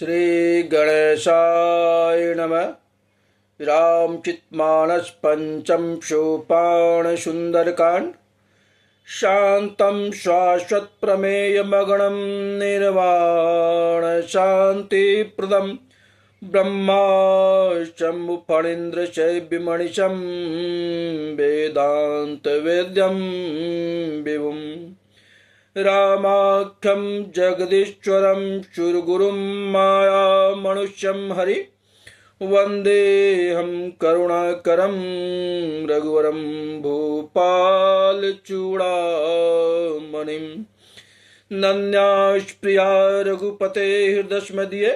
श्री गणेशाय नमः। रामचितमानस पंचम सोपान सुंदरकांड। शांतं शाश्वत प्रमेय मगणं निर्वाण शांतिप्रदं ब्रह्माष्टम फणीन्द्र शैव्यमणिशं वेदांत वेद्यं विभुं रामाख्यं जगदीश्वरं सुरगुरुं माया मनुष्यं हरि वन्देऽहं करुणाकरं रघुवरं भूपालचूडामणिं नन्याश्प्रिया रघुपते हृदस्मदीये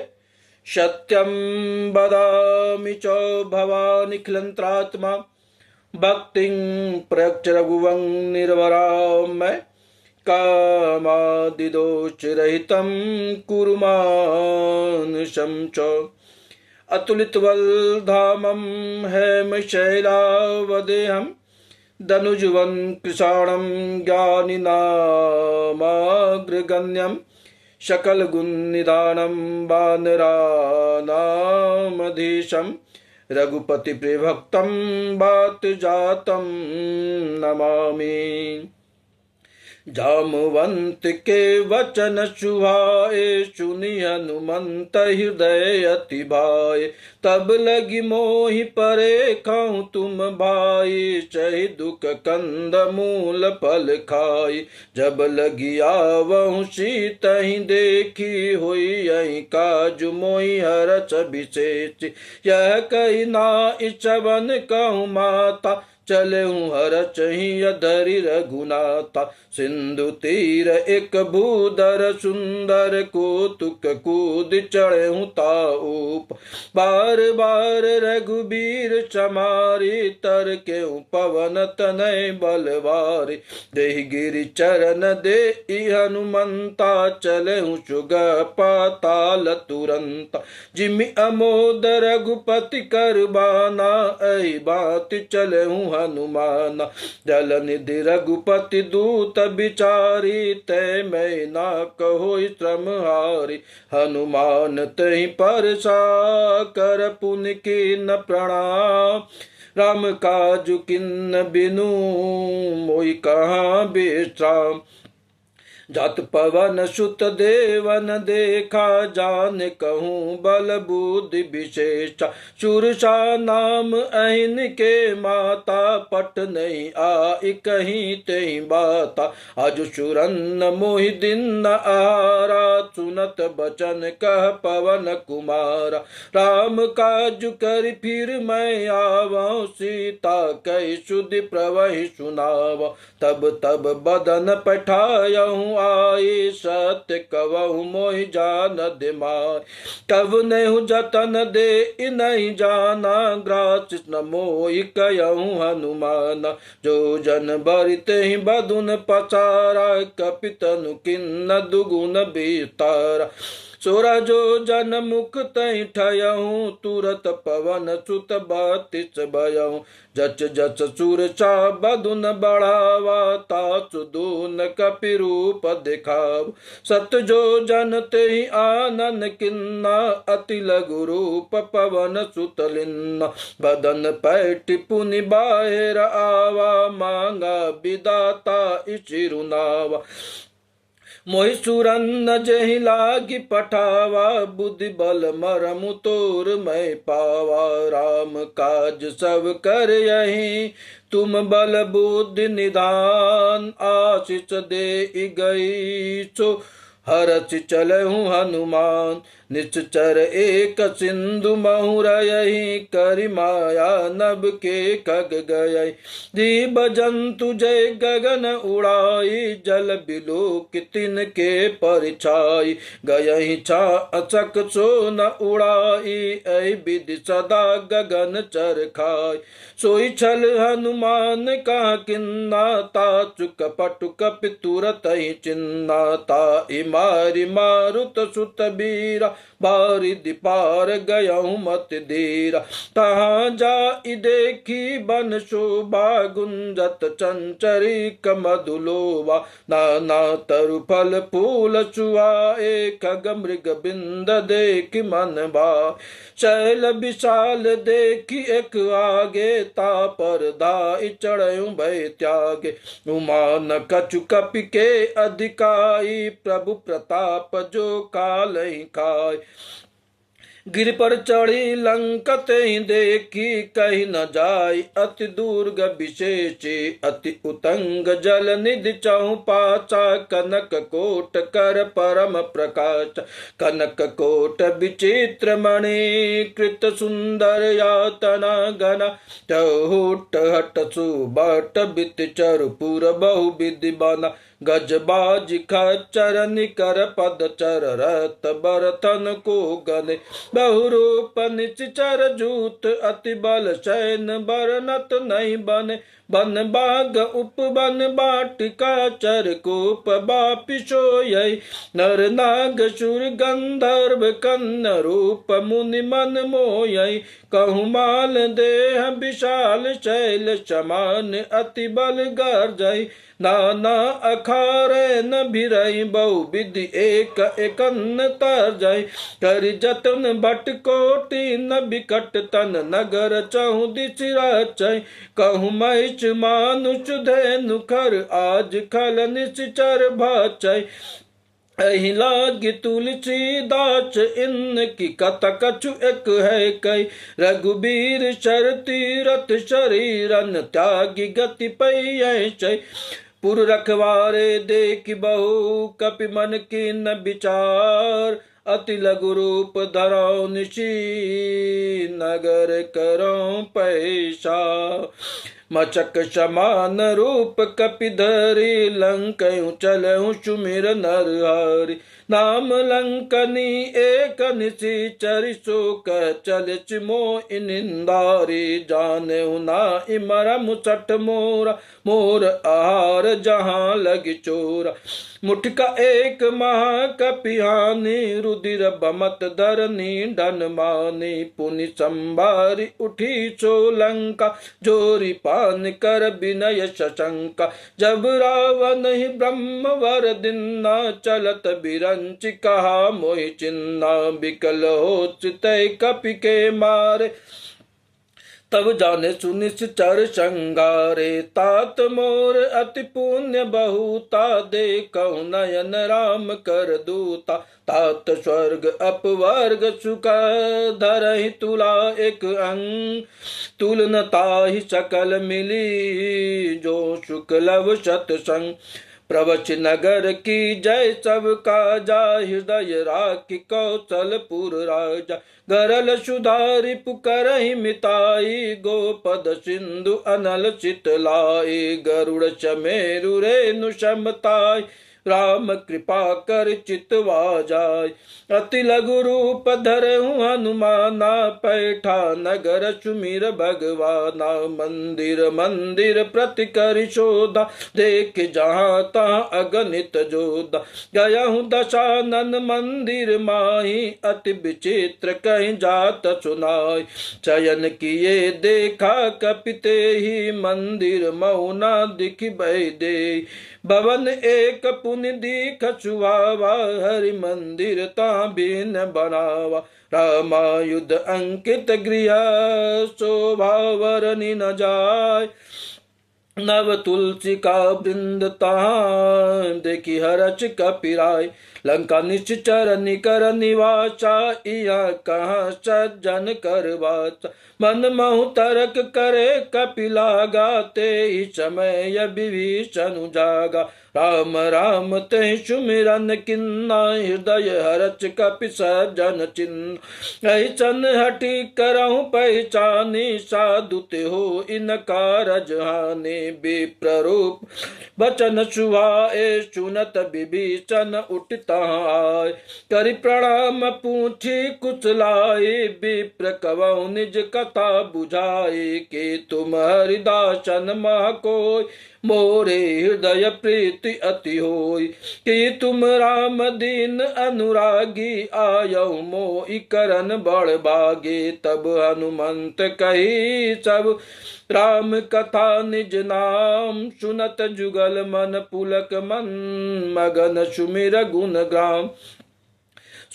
सत्यं वदामि च भवानिखिलन्त्रात्मा भक्तिं प्रयच्छ रघुवं निर्वरां मैं कामादिदोषरहितं कुरु मानुषं च अतुलितवल्धामं हेमशैलावदेहं दनुजुवन् कृशाणं ज्ञानिनामाग्रगण्यं सकलगुणनिधानं वानराणामधीशं रघुपतिप्रियभक्तं वातजातं नमामि। जामवंत के वचन सुहाए सुनि हनुमंत हृदय अति भाए तब लगी मोहि परे खाऊं तुम भाई चहि दुख कंद मूल फल खाई जब लगी आवहु सीतहि देखी हुई यही काजु मोहि हरच विशेष यह कही ना इच्छवन कहूँ माता चले हूँ हरच ही धरि रघुनाथा सिंधु तीर एक भूधर सुंदर कौतुक कूद चढ़े हूँ ताऊप बार बार रघुबीर समारी तर के पवन तनय बलवारी देहि गिरि चरण दे हनुमंता चले हूँ सुग पाताल तुरंत जिमि अमोद रघुपति करबाना ऐ बात चले हूँ हनुमान जल निधि रघुपति दूत बिचारी तय मैं ना कहो श्रम हारी हनुमान तहि परसा कर पुनि कीन प्रणाम राम काजु किन्न बिनु मोहि कहाँ विश्राम जात पवन सुत देवन देखा जान कहूँ बल बुद्धि विशेषा सुरसा नाम अहिन के माता पट नहीं आई कहीं तेहि बाता आज सुरन्न मोहि दिन आहारा सुनत बचन कह पवन कुमारा राम काजु कर फिर मैं आवऊं सीता कही सुधि प्रवहि सुनाव तब तब बदन पठायऊं आई सत्य कवहु मोहि जान दिमाय कब नहीं जतन दे नहीं जाना ग्रास न मोहि कहूँ हनुमान जो जन बरिते ही बदुन पचारा कपितनु किन्न दुगुन बीतारा सोरा जो जन मुख तई ठयहूँ तुरत पवन सुत बतिस भयहूँ जच जच सुरचा बदुन बढ़ावा तासु दून कपि रूप दिखाव सत जो जन ते आनन किन्ना अति लघु रूप पवन सुत लिन्ना बदन पैठ पुनि बाहिर आवा मांगा विदाता इचिरुनावा मोहि सुरन्न जहि लागी पठावा बुद्धि बल मरमु तोर मैं पावा राम काज सब कर यही तुम बल बुद्धि निधान आशीष दे गई सो हरच चलहूँ हनुमान निश्चर एक सिंधु महुरयहि करि माया नभ के खग गय दीप जंतु जय गगन उड़ाई जल बिलोक तिन के परिछाई गयहि छा अचक सो न उड़ाई ऐ विधि सदा गगन चर खाई सोई छल हनुमान का किन्ना ता चुक पटु कपि तुरत ही चिन्ना ता मारि मारुत सुत बीरा, बारिधि पार गयहु मत धीरा। तहाँ जाई देखी बन शोभा, गुंजत चंचरिक मधुलोभा। नाना तरु फल फूल चुआए, खग मृग बिंद देखि मन भाए। शैल विशाल देखी एक आगे, तापर धाई चढ़ऊ भय त्यागे। उमान कछु कपि के अधिकाई, प्रभु प्रताप जो कालहि खाय। गिर पर चढ़ी लंकत ही देखी, कही न जाय अति दुर्ग विशेषी। अति उतंग जल निधि चहु पाचा, कनक कोट कर परम प्रकाश। कनक कोट विचित्र मणि, कृत सुंदर यातना घना। चहुट हट सुबट बित चरपुर बहु विधि बना। गज बाज खच्चर निकर पद चर, रत बरतन को गने। बहुरूप निश्चर जूत, अति बल शयन बरनत नहीं बने। बन बाग उपवन बाटिका, चर कूप बापि सोयई। नर नाग सुर गंधर्व कन्न, रूप मुनि मन मोयई। कहु माल देह विशाल, शैल समान अति बल गर्जई। नाना अखारे न भिरई, बहु विधि एक एकन तरजई। कर जतन भट कोटि न बिकट तन, नगर चहु दिस रचई। कहु मैच मानुष धेनु खर, आज खल निश्चर भाचई। एहि लागी तुलसी दास, इनकी कथा कछु एक है कई। रघुबीर शर तीरथ शरीरन, त्यागी गति पै। पुर रखवारे देख बहु, कपि मन कीन विचार। अति लघु रूप धरौ निशी, नगर करौ पैसा। मचक समान रूप कपि धरि, लंकयु चलहु सुमिर नर हरि। नाम लंकनी एक निशिचर, शोक चल मोहि निंदारी। जानहु नाहि मरम सठ मोरा, मोर आहार जहाँ लगी चोरा। मुठका एक महाकपिहानी, रुधिर बमत धरनी ढन मानी। पुनि संभारी उठी सोलंका, जोरी पान कर विनय शशंका। जब रावण ही ब्रह्मवर दिन्ना, चलत बिरंच कहा मोहि चिन्ना। बिकल हो चितै कपि के मारे, तब जाने सुनिश्चर संगारे। तात मोर अति पुण्य बहुता, देखहु नयन राम कर दूता। तात स्वर्ग अपवर्ग सुख, धरहि तुला एक अंग। तुलन ताहि सकल मिली, जो सुख लव सतसंग। प्रवच नगर की जय सब काजा, हृदय राखि कौशलपुर राजा। गरल सुधारि पुकरहि मिताई, गोपद सिंधु अनल चितलाई। गरुड़ चमेरु रेणु समताई, राम कृपा कर चितवा जाय। अति लघु रूप धरहु हनुमाना, पैठा नगर सुमिर भगवाना। मंदिर मंदिर प्रति करि शोधा, देख जहाँ तहाँ अगणित जोधा। गयहु दशानन मंदिर माही, अति विचित्र कहीं जात सुनाई। चयन किए देखा कपिते ही, मंदिर मौना दिखि भय दे। भवन एक पुनि दीख सुहावा, हरि मंदिर ता बिन बनावा। रामायुध अंकित गृह, शोभा वरनि न जाय। नव तुलसी का वृंद तहाँ, देखी हरच कपिराय। लंका निश्चर निकर निवासा, इया कहाँ सज्जन कर वासा। मन महु तरक करे कपिलागा, ते ही समय विभीषण जागा। राम राम ते सुमिरन किन्ना, हृदय हरच कपि सज्जन चिन्ह। ऐसन हटि करहु पहचानी, साधु ते हो इनका रजहानी। विप्ररूप बचन सुहाए, सुनत विभीषण उठता आय। करि प्रणाम पूछी कुशलाई, विप्र कवौ निज कथा बुझाई। कि तुम हरिदासन मह कोय, मोरे हृदय प्रीति प्रीति अति होई। कि तुम राम दीन अनुरागी, आयौ मोहि करन बड़ बागे। तब हनुमंत कही सब राम कथा निज नाम, सुनत जुगल मन पुलक मन, मगन सुमिर गुण ग्राम।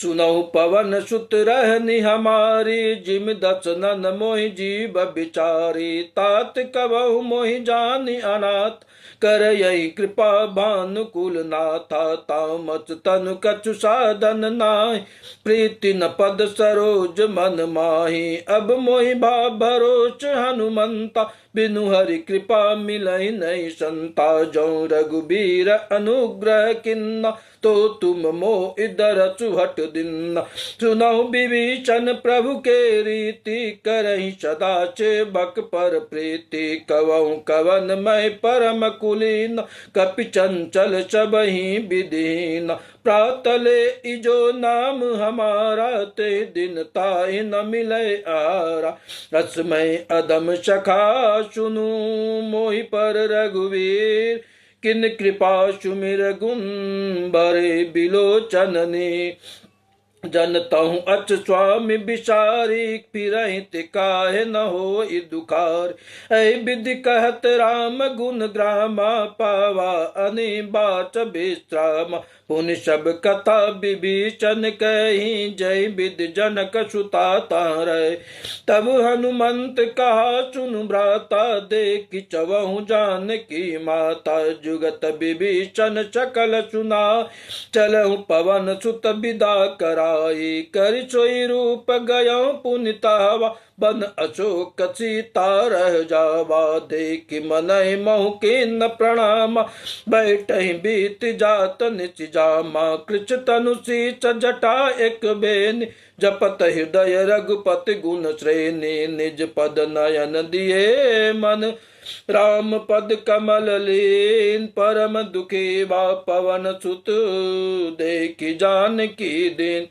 सुनहु पवन सुत रहनी हमारी, जिम दसनन मोहि जीव बिचारी। तात कबहु मोहि जानि अनाथ, कर यही कृपा भानुकुल नाथा। तामस तनु कछु साधन नाहि, प्रीति न पद सरोज मन माही। अब मोहि भा भरोस हनुमंता, बिनु हरि कृपा मिलहि नहीं संता। जो रघुबीर अनुग्रह किन्ना, तो तुम मोहि दरसु हट दिन्ना। सुनहु विभीषण प्रभु के रीति, करहि सदा सेवक पर प्रीति। कवहु कवन मैं परम कुलीन, कपि चंचल सबहि विदीन। प्रातले इजो नाम हमारा, ते दिन ताहि न मिले आरा। रसमय अदम सखा सुनु, मोहि पर रघुवीर। किन कृपा सुमिर गुण बरे बिलोचननी। जनतहु अच स्वामी विसारी, फिरहित काहे न होई दुखार। ऐ विधि कहत राम गुण ग्रामा, पावा अनि बाच विश्राम। पुनि सब कथा विभीषण कही, जय विधि जनक सुता तारै। तब हनुमंत कहा सुनु भ्राता, देखि चवहु जानकी माता। जुगत विभीषण सकल सुना, चलहु पवन सुत विदा कराई। कर सोई रूप गयो पुनितावा, बन अशोक सीता रह जावा। देखि मनहि महु कीन प्रणाम, बैठहि बीत जात निज जामा। कृछ तनु शीस जटा एक बेनी, जपत हृदय रघुपति गुण श्रेणी। निज पद नयन दिए मन, राम पद कमल लीन। परम दुखी बा पवन सुत, देखि जानकी दीन।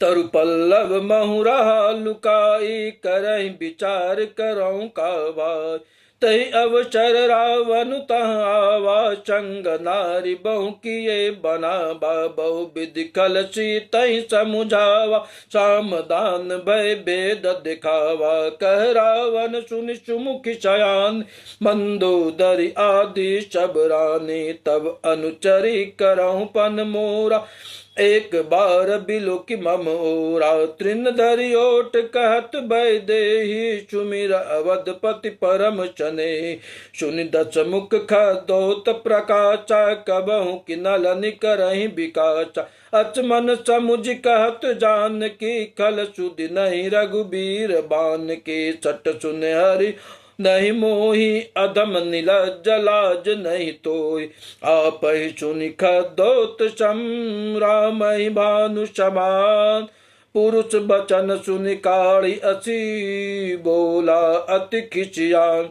तरु पल्लव महु रहा लुकाई, करहि विचार करऊं काबार। तहि अवसर रावण तह आवा, संग नारी बहु किए बनावा। बहु विधि कलसी तहि समुझावा, सामदान भय भेद दिखावा। कह रावण सुनि सुमुखि शयान, मंदोदरी आदि सब रानी। तब अनुचरी करऊं पन मोरा, एक बार बिलोकि मम ओरा। तृण धरि ओट कहत भय देहि, सुमिर अवधपति परम शनेहि। सुनि दस मुख खदोत प्रकाशा, कबहु किनल निकरहि बिकाचा। अचमन समुझ कहत जानकी, खल सुधि नहीं रघुबीर बानकी। सट सुन हरि नहीं मोहि, अधम नीलज्ज लाज नहीं तोय। आपहि सुनि खदोत सम, रामहि भानु समान। पुरुष बचन सुनि काढ़ी असी, बोला अति खिसियान।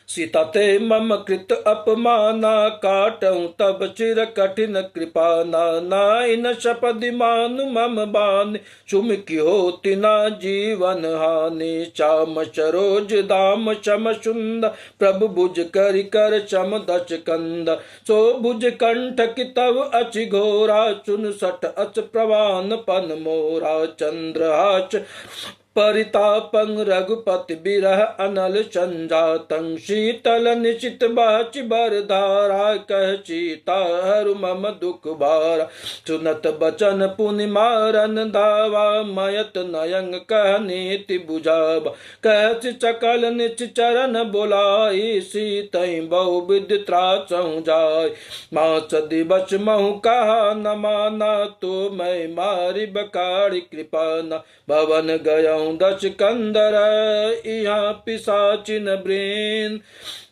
सीता ते मम कृत अपमाना, काटहु तब चिर कठिन कृपाना। नाइ न सपदि मानु मम बान, सुमिखि होति न जीवन हानि। चाम सरोज दाम सम सुंदर, प्रभु भुज करि कर सम दस कंद। सो भुज कंठ कि तव अचि घोरा, सुन सठ अच प्रवान पन मोरा। चंद्रहास परितापं रघुपति बिरह अनल संजातं। शीतल निशित बाचि बरधारा, कह सीता हरु मम दुख भारा। सुनत बचन पुनि मारन धावा, मयत नयंग कह नीति बुझावा। कह सकल निच चरण बुलाई, सीतहि बहु विधि त्रासहु जाय। मास दिवस महु कहा न माना, तो मैं मारि बकारि कृपाना। भवन गयऊँ दश कंदर, यहाँ पिशाचिन ब्रेन।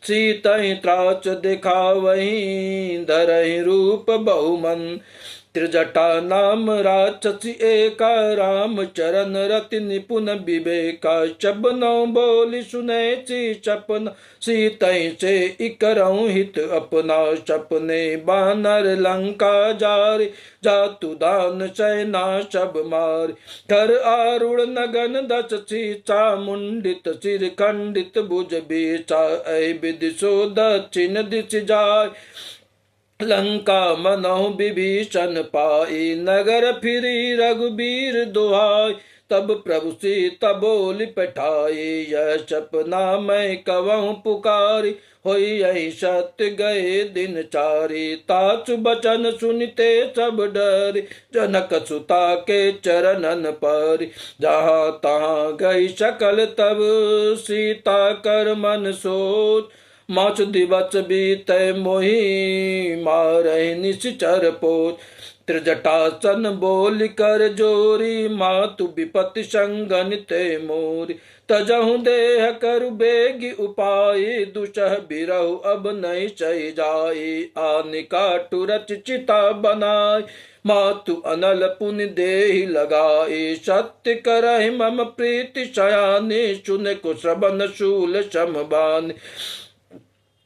सीतहि त्राच दिखावहीं, धरहि रूप बहुमन। त्रिजटा नाम राक्षसी एका, राम चरण रति निपुण विवेका। चबनौ बोली सुनै ची चपन, सीतै से इकरऊं हित अपना। सपने बानर लंका जारी, जातु दान सेना सब मारी। कर आरूढ़ नगन दस सीचा, मुंडित सिर खंडित भुज बीचा। ऐ विदिशो दक्षिण दिश जाय, लंका मनहु विभीषण पाई। नगर फिरी रघुबीर दुहाई, तब प्रभु सीता बोली पठाई। यह सपना मैं कवहु पुकारी, होई यही सत्य गए दिन चारी। ताचु बचन सुनते सब डरी, जनक सुता के चरणन पर। जहाँ तहाँ गई सकल तब, सीता कर मन सोच। माच दिवस बीते मोहि, मारहि निश्चर पोच। त्रिजटासन बोल कर जोरी, मातु विपति संगन ते मोरी। तजहु देह करु बेगी उपाय, दुसह बिरहु अब नहीं सही जाई। आनि काटु रच चिता बनाई, मातु अनल पुनि देहि लगाई। सत्य करहि मम प्रीति सयानी, सुन को श्रवण शूल समबानी।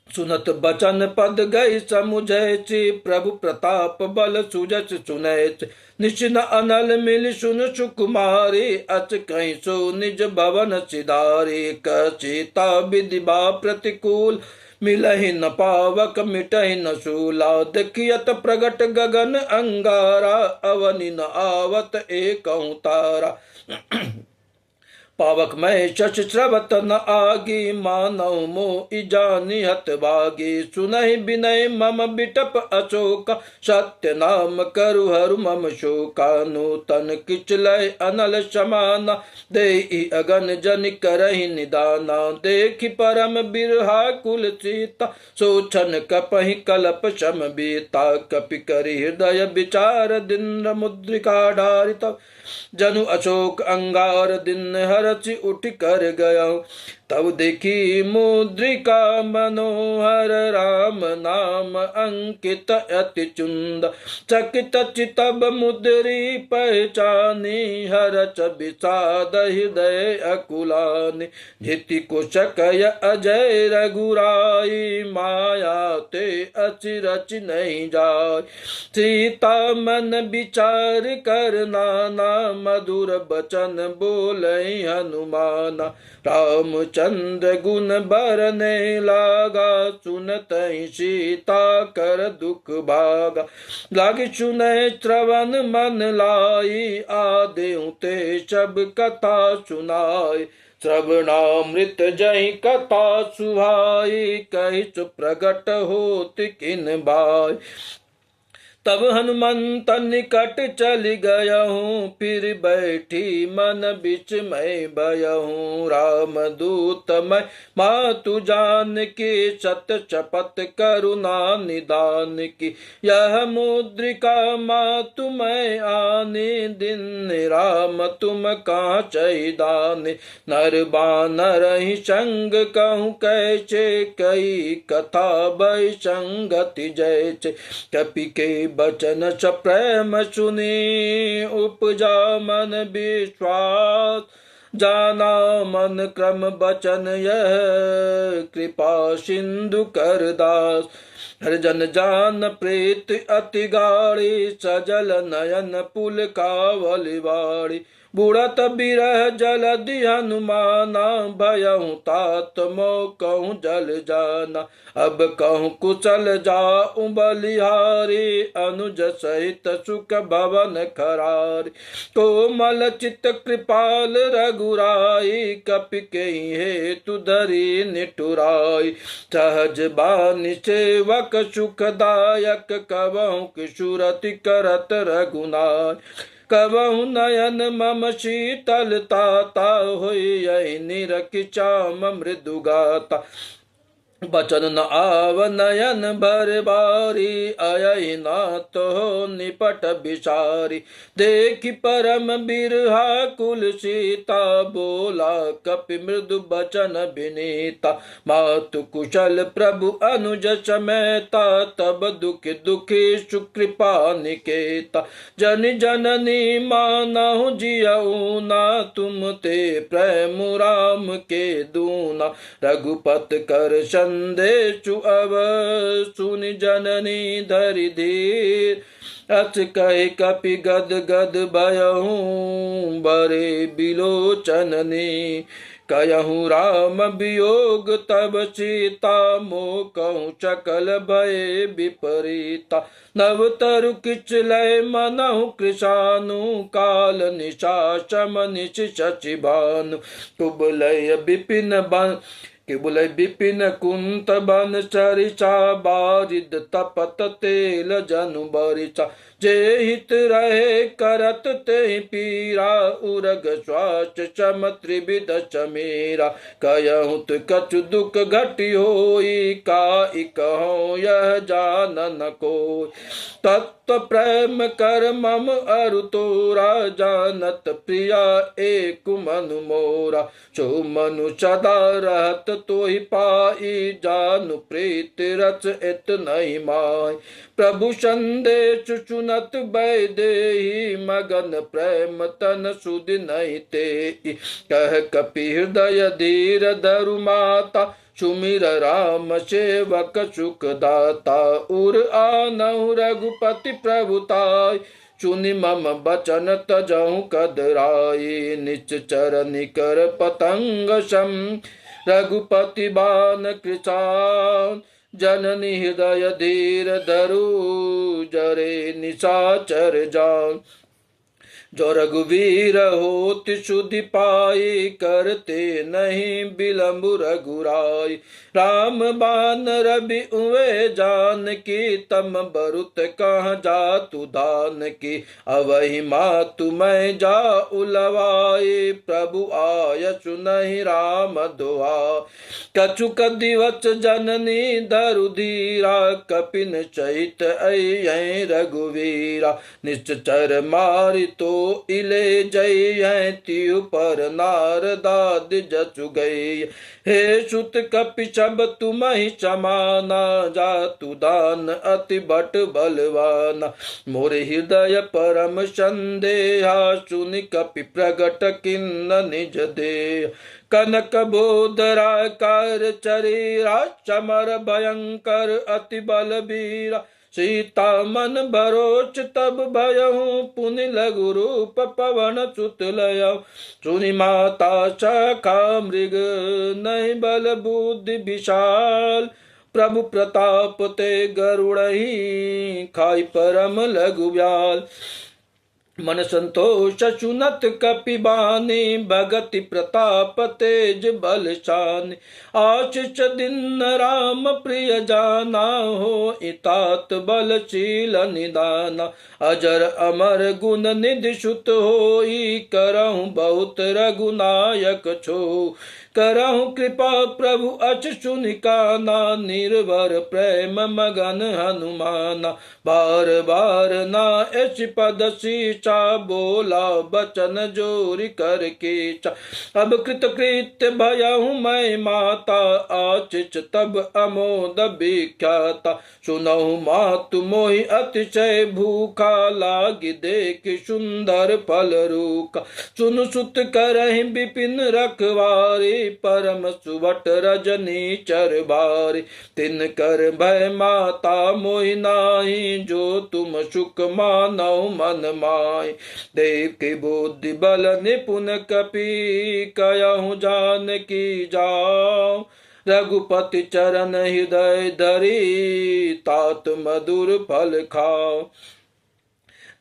सुनत बचन पद गई समुझै ची, प्रभु प्रताप बल सुजस सुनै ची। निश्चिन अनल मिल सुन सुकुमारी, अच कहीं सो निज भवन सिधारी। कचिता विधि बा प्रतिकूल, मिलहि न पावक मिटहि न शूला। देखियत प्रगट गगन अंगारा, अवनि न आवत एकहु तारा। पावक में शश श्रवत न आगी, मानव मोह जानी हतभागी। सुनहि विनय मम बिटप अशोक, सत्य नाम करु हरु मम शोका। नूतन किचलय अनल समाना, देहि अगन जन करहि निदाना। देखि परम बिरहा कुल सीता, सोचन कपहि कलप सम बीता। कपि करि हृदय विचार दिन मुद्रिका धारित, जनु अशोक अंगार दिन हरचि उठ कर गया। तब देखी मुद्रिका मनोहर, राम नाम अंकित अति चुंद। चकित चितब मुद्री पहचानी, हरच विषाद हृदय अकुलानि। धिति कुशकय अजय रघुराई, माया ते अचि रच नहीं जाय। सीता मन विचार कर नाना, मधुर बचन बोलै हनुमाना। रामचंद्र गुण बरने लागा, सुनतहि सीता कर दुख भागा। लागी सुनै श्रवण मन लाई, आदेउ ते सब कथा सुनाई। श्रवणामृत जहि कथा सुहाई, कहि सु प्रगट होत किन बाई। तब हनुमंत निकट चली गयहूँ, फिर बैठी मन बिच मैं भयहूँ। राम दूत मैं मातु जान की, सत शपथ करुणा निदान की। यह मुद्रिका मातु मैं आने, दिन राम तुम कहाँ चैदाने। नर बानर ही संग कहूँ कैसे, कई कथा भय संगति जैसे। कपि के बचन सप्रेम सुनी, उपजा मन विश्वास। जाना मन क्रम बचन यह, कृपा सिंधु कर दास। हरिजन जान प्रीत अति गाढ़ी, सजल नयन पुल कावली बाड़ी। बुढ़त बिरह जलधि हनुमाना, भयहु तात मोह कहूँ जल जाना। अब कहूँ कुशल जाऊँ बलिहारी, अनुज सहित सुख भवन खरारी। कोमल चित कृपाल रघुराई, कपि केहि हेतु धरी निठुराई। सहज बानी सेवक सुखदायक, कबहु कि सुरति करत रघुनाय। कबहु नयन मम शीतलता, होई यही निरखि चाम मृदु गाता। बचन न आव नयन भर बारी, अयहि नाथ हो निपट बिचारी। देखि परम बिरहा कुल सीता, बोला कपि मृदु बचन विनीता। मातु कुशल प्रभु अनुज समेता, तब दुख दुखी सुकृपा निकेता। जन जननी मानहु जियऊ ना, तुम ते प्रेम राम के दूना। रघुपत कर संदेशु अब, सुनि जननी धरि धीर। अच कहि कपि गद गद भयहु, बरे बिलोचननी। कहूँ राम वियोग तब सीता, मोकहु सकल भय विपरीता। नव तरु किच लय मनहु कृशानु, काल निशाचम निश शचि भानु। कुबलय विपिन बन केवलय विपिन कुंत बन चरिचा, बारिद तपत तेल जनु बरिचा। जे हित रहे करत ते पीरा, उरग श्वास चम त्रिविध चमेरा। कहूँ तो कछु दुख घटि होई, काई कहूँ यह जानन कोई। तत्व प्रेम कर मम अरु तोरा, जानत प्रिया एक मनु मोरा। सो मनु सदा रहत तोहि पाई, जानु प्रीत रच इत नहीं माय। प्रभु संदेश सुनत वैदेही, मगन प्रेम तन सुध नहीं तेहि। कह कपि हृदय धीर धरु माता, सुमिर राम सेवक सुख दाता। उर आनहु रघुपति प्रभुताय, सुनि मम बचन तजहु कदराई। निश्चर निकर पतंग सम, रघुपति बान कृशान। जननी हृदय धीर धरु, जरे निशाचर जान। जो रघुवीर होति सुधि पाई, करते नहीं विलम्ब रघुराई। राम बान रवि उवे जान की, तम बरुत कहाँ जातु दान की। अवहि मातु मैं जा उलवाई, प्रभु आय सुनहि राम दुआ। कछुक दिवस जननी धरु धीरा, कपिन सहित अयि रघुवीरा। निश्चर मारि तो इले जय, त्यु पर नारदाद जचु गई। हे सुत कपि सब तुमहि समाना, जातु दान अति बट बलवाना। मोरे हृदय परम संदेहा, सुनि कपि प्रगट किन्न निज देह। कनक बोधरा कर चरीरा, चमर भयंकर अति बलबीरा। सीता मन भरोच तब भयहु, पुनि लघु रूप पवन सुत लयहु। सुनि माता सखा मृग, नहीं बल बुद्धि विशाल। प्रभु प्रताप ते गरुड़हि, खाई परम लघु व्याल। मन संतोष सुनत कपि बानी, भगति प्रताप तेज बलशानी। आशीष दिन राम प्रिय जाना, हो इतात बलशील निदाना। अजर अमर गुण निधि सुत होई, करहु बहुत रघुनायक छो। करहु कृपा प्रभु अच सुनि काना, निर्भर प्रेम मगन हनुमाना। बार बार ना ऐसी पद सीचा, बोला बचन जोरी कर कीचा। अब कृत कृत्य भयहु मैं माता, आचिच तब अमोद विख्याता। सुनहु मातु मोहि अतिशय भूखा, लागी देख सुंदर फल रूखा। सुन सुत करहि विपिन रखवारी, परम सुवट रजनी चरबारी। तिन कर भय माता मोहि नाहि, जो तुम सुख मानौ मन माय। देव की बुद्धि बल निपुण कपि, कहूँ जानकी जाओ। रघुपति चरण हृदय धरी, तात मधुर फल खाओ।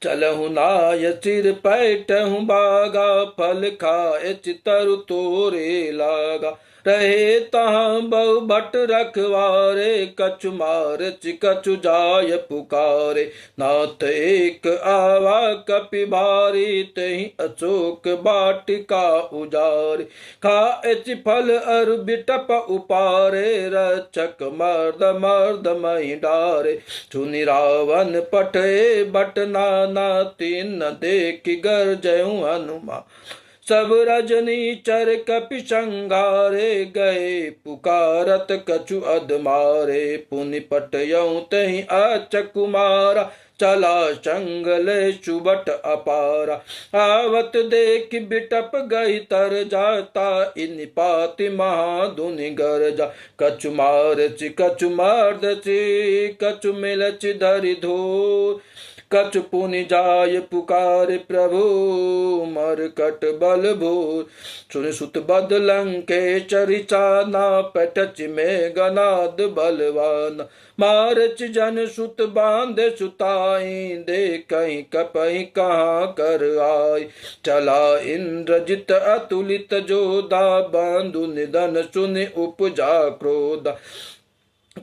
चलहु नाय सिर पैठहु बागा, फल खाए चितरु तोरे लागा। रहे तहाँ बहु भट रखवारे, कछु मारच कछु जाय पुकारे। नाथ एक आवा कपि भारी, तहि अशोक वाटिका उजारे। खाएच फल अरु बिटप उपारे, रक्षक मर्द मर्द मही डारे। सुनि रावण पठे भट नाना, तीन देख गरजहु हनुमान। सब रजनी चर कपि संघारे, गए पुकारत कछु अधमारे। पुनि पटयऊ तहि अचकुमारा, चला संगल चुबट अपारा। आवत देख बिटप गई तर जाता, इन पाति महाधुनि गरजा। कछु मारचि कछु मर्दचि, कछु मिलचि धरि धूर। कछु पुनि जाय पुकार प्रभु, मरकट बल भूर। सुनि सुत बद लंकेशरि चाना, पटच मेघनाद बलवान। मारच जन सुत बांध सुताई, देखहि कपहि कहाँ कर आय। चला इंद्रजित अतुलित जोधा, बांधु निधन सुनि उपजा क्रोध।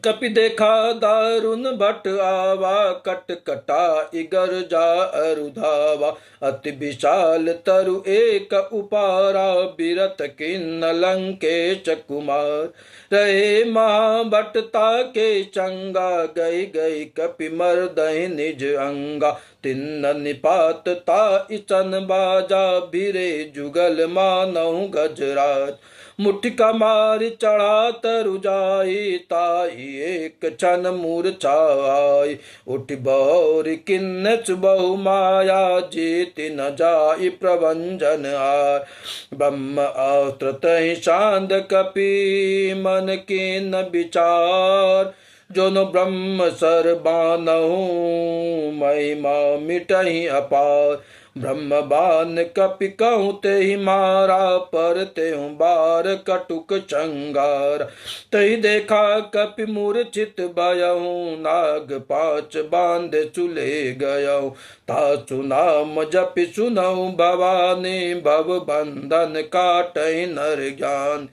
कपि देखा दारुण भट आवा, कट कटा इगर जा अरुधावा। अति विशाल तरु एक उपारा, बिरत किन्न लंकेश कुमार। रहे महाभट ताके चंगा, गई गई कपि मर्दहि निज अंगा। तिन्न निपात ताइचन बाजा, भिरे जुगल मानहु गजराज। मुठिका मारि चढ़ा तरु जाई, ताई एक क्षण मूर्छा आई। उठ बौरि किन्नच बहु माया, जीति न जाई प्रभंजन आय। ब्रह्म अस्त्र तहि शांद कपि, मन किन्न विचार। जोनो ब्रह्म सर बानहु, महिमा मिटहि अपार। ब्रह्म बान कपि कहूँ तेहि मारा, पर तेहु बार कटुक चंगार। तहि देखा कपि मूर्छित भयहु, नाग पांच बांधे चुले गयहु। तासु नाम जपि सुनहु भवानी, भव बंधन काटहि नर ज्ञान।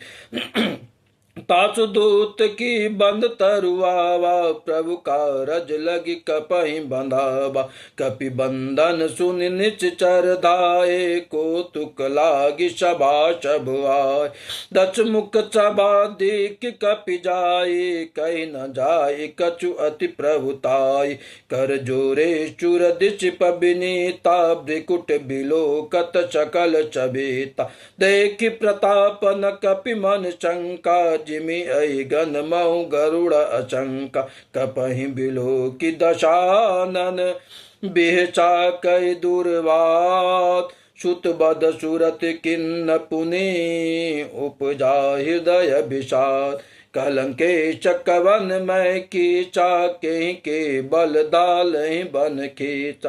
तासु दूत की बंद तरुआवा, प्रभु कारज लगी कपहि बंधावा। कपि बंधन सुनि निश्चर धाये, कौतुक लागी सभा सब आय। दस मुख सभा देख कपि जाए, कहि न जाए कछु अति प्रभुताई। कर जोरे चुर दिश पबिनीता, भ्रिकुट बिलोकत सकल चबेता। देखि प्रताप न कपि मन शंका, जिमि अहि गन महु गरुड़ अचंका। कपहि बिलो की दशानन, बिहचा कहि दुर्वात। सुत बद सुरत किन्न पुनि, उपजा हृदय विषाद। कलंकेश कवन मैं कीचा, के बल दालहि बन खींचा।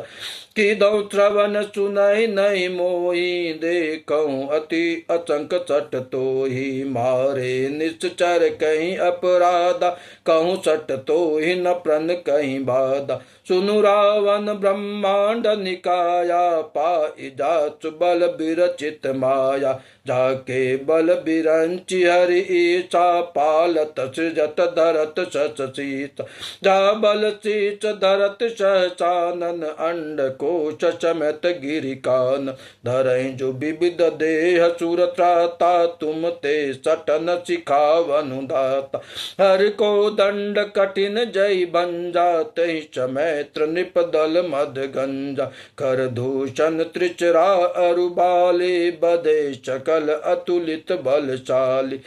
किदौ श्रवण सुनहि नहीं मोहि, देखऊँ अति अचंक सट तोहि। मारे निश्चर कहीं अपराधा, कहूँ सट तोहि न प्रण कहीं बाधा। सुनु रावण ब्रह्मांड निकाया, पाई जासु बल विरचित माया। जाके बल बिरंचि हरि ईसा, पालत सृजत धरत सस सीत। जा बल शीस धरत सहसानन, अंड कोश समेत गिरिकान। धरहि जो विविध देह सुर त्राता, तुम ते सटन सिखावनु दाता। हर को दंड कठिन जय भंजा, तहि समेत्र नृप दल मद गंजा। कर दूषण त्रिचरा अरुबाले, बधे सकल अतुलित बलशाली।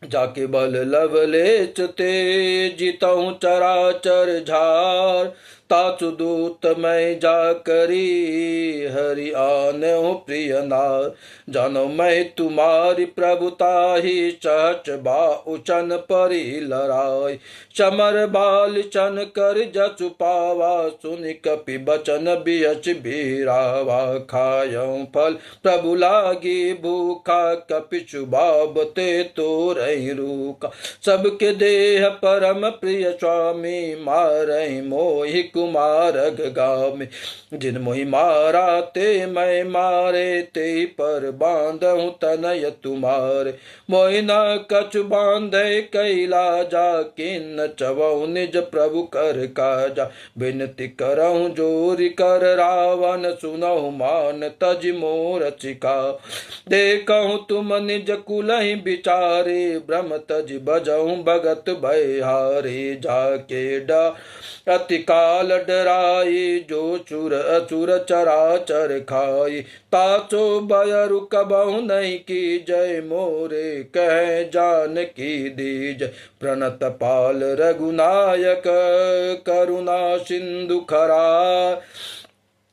जाके बल लवलेच ते, जितहु चराचर झार। तासु दूत मैं जा करी, हरि आनहु प्रिय नार। जानो मैं तुम्हारी प्रभुताहि, सहच बाउचन परि लराय। समर बाल चन कर जसु पावा, सुनि कपि बचन बियच बीरावा। खायऊँ फल प्रभु लागी भूखा, कपि सुबाब ते तोरहि रूखा। सबके देह परम प्रिय स्वामी, मारहि मोहि सुकुमारग गामे। जिन मोहि मारा ते मैं मारे, ते पर बांधहु तनय तुम्हारे। मोहि न कछु बांधे कैला जा, किन चवहु निज प्रभु कर काजा। बिनती करहु जोरि कर रावण, सुनहु मान तज मोर चिका। देखहु तुम निज कुलहि बिचारे, भ्रम तज बजहु भगत भयहारे। जाके डा अति काल डराई, जो चुर अचुर चराचर खाई। ताचो भय रुकबहु नहीं की जय, मोरे कह जानकी दीजय। प्रणत पाल रघुनायक, करुणा सिंधु खरा।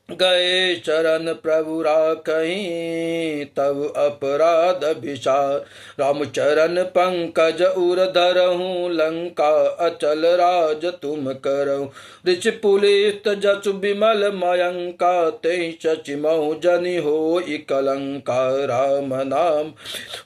गए चरण प्रभु राखहीं, तब अपराध विचार। रामचरण पंकज उर धरहूँ, लंका अचल राज तुम करहूँ। ऋषि पुलित जसु विमल मयंका, तेहि शचि महु जनि होई कलंका। राम नाम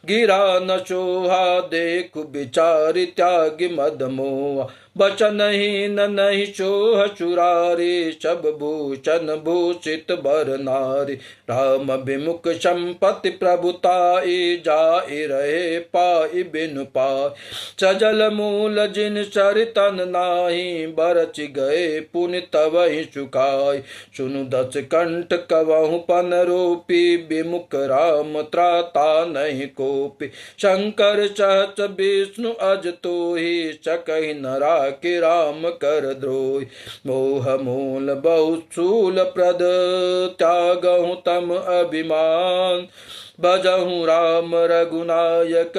गिरा न सोहा, देखु विचारि त्यागि मद मोहा। बचन हीन नहीं सोह चुरारी, सब भूषण भूषित बर नारी। राम विमुख संपत्ति प्रभुताई, जाई रहे पाई बिनु पाई। सजल मूल जिन सरितन नाही, बरच गए पुनि तवहि चुकाई। सुनु दस कंठ कवहु पन रूपी, विमुख राम त्राता नहीं कोपी। शंकर सहस विष्णु अज तोहि, सकहि नरा कि राम कर द्रोही। मोह मूल बहु शूल प्रद, त्यागहु तम अभिमान। भजहु राम रघुनायक,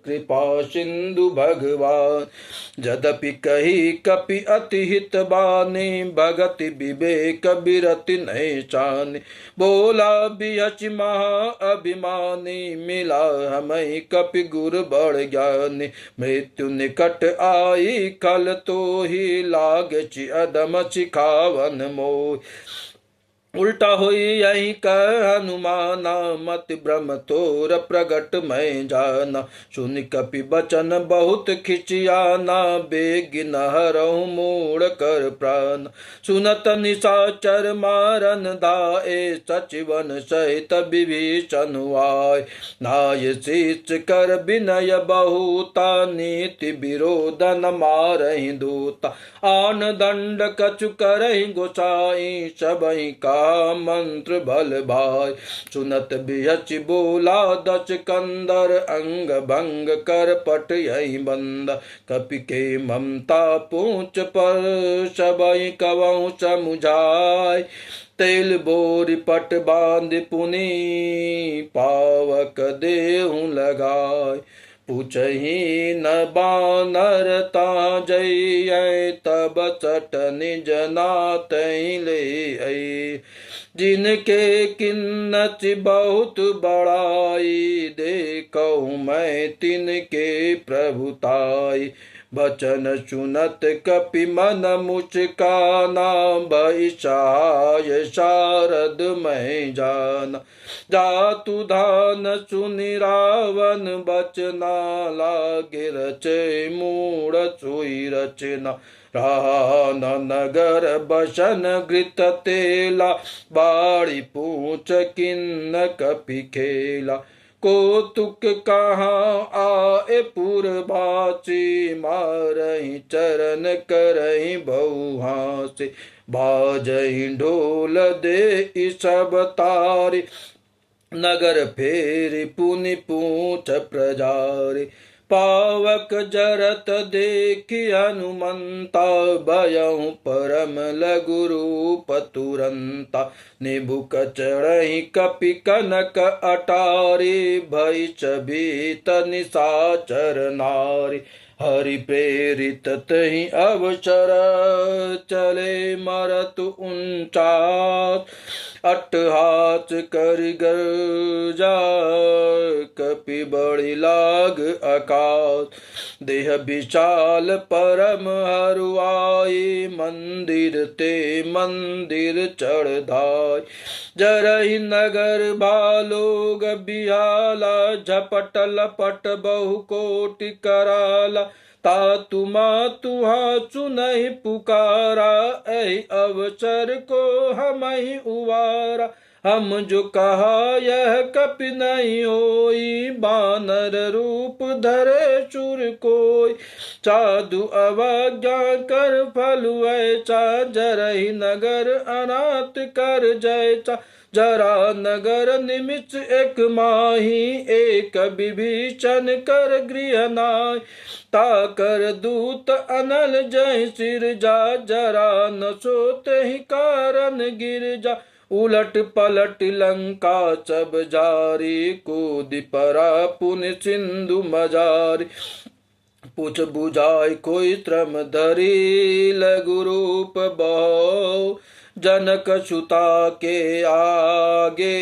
कृपा सिंधु भगवान। यद्यपि कही कपि अति हित बानी, भगति विवेक बिरति नहीं चानी। बोला बिहचि महा अभिमानी, मिला हमें कपि गुर बड़ ज्ञानी। मृत्यु निकट आई कल तो ही, लागछि अधम सिखावन मोह। उल्टा हुई यही कह हनुमाना, मति भ्रम तोर प्रगट मैं जाना। सुनि कपि बचन बहुत खिचियाना, बेग न हरहु मूढ़ कर प्राण। सुनत निशाचर मारन धाए, सचिवन सहित विभीषण आए। नाय शीच कर विनय बहुता, नीति विरोध न मारहि दूता। आन दंड कछु करहि गोसाई, सबहि का मंत्र बल भाई। सुनत बिहचि बोला दच कंदर, अंग भंग कर पट यही बंदर। कपि के ममता पूछ पर, सबहि कवहु समुझाय। तेल बोरी पट बांध पुनि, पावक देहु लगाय। पूछहि न बानर ता जइयै, तब सट निज नातहि ले आई। जिनके किन्नति बहुत बड़ाई, देखहु मैं तिनके प्रभुताई। बचन सुनत कपि मन मुचकाना, भई सहाय शारद मैं जाना। जातु धान सुनि रावण बचना, लागे रचे मूढ़ सोई रचना। रहा न नगर बसन घृत तेला, बाड़ी पूछ किन्न कपि खेला। कौतुक कहाँ आए पुरबासी, मारहि चरण करहि बहु हासे। बाजहि ढोल दे सब तारी, नगर फेरि पुनि पूछ प्रजारी। पावक जरत देखि हनुमंता, भयहु परम लघु रूप तुरंता। निबुक चढ़हि कपि कनक अटारी, भई भीत निशाचर नारी। हरि प्रेरित तहि अवसर, चले मरतु उनचास। अट्टहास करि गर्जा, कपि बड़ि लाग आकाश। देह विशाल परम हरुआई, मंदिर ते मंदिर चढ़ धाय। जरहि नगर भालोग बिहाला, झपट लपट बहु कोटि कराला। तातु मातु हाचु नहीं पुकारा, ऐ अवसर को हम ही उवारा। हम जो कहा यह कपि नहीं होई, बानर रूप धरे चुर कोई। साधु अवज्ञा कर फल ऐसा, जरहि नगर अनाथ कर जैसा। जरा नगर निमिष एक माही, एक विभीषण कर गृह नाय। ताकर दूत अनल जय सिर जा, जरा न सोते ही कारण गिर जा। उलट पलट लंका सब जारी, कूद परा पुन सिंधु मजारी। पूछ बुझाय कोई श्रम धरी, लघु रूप बहु जनक सुता के आगे।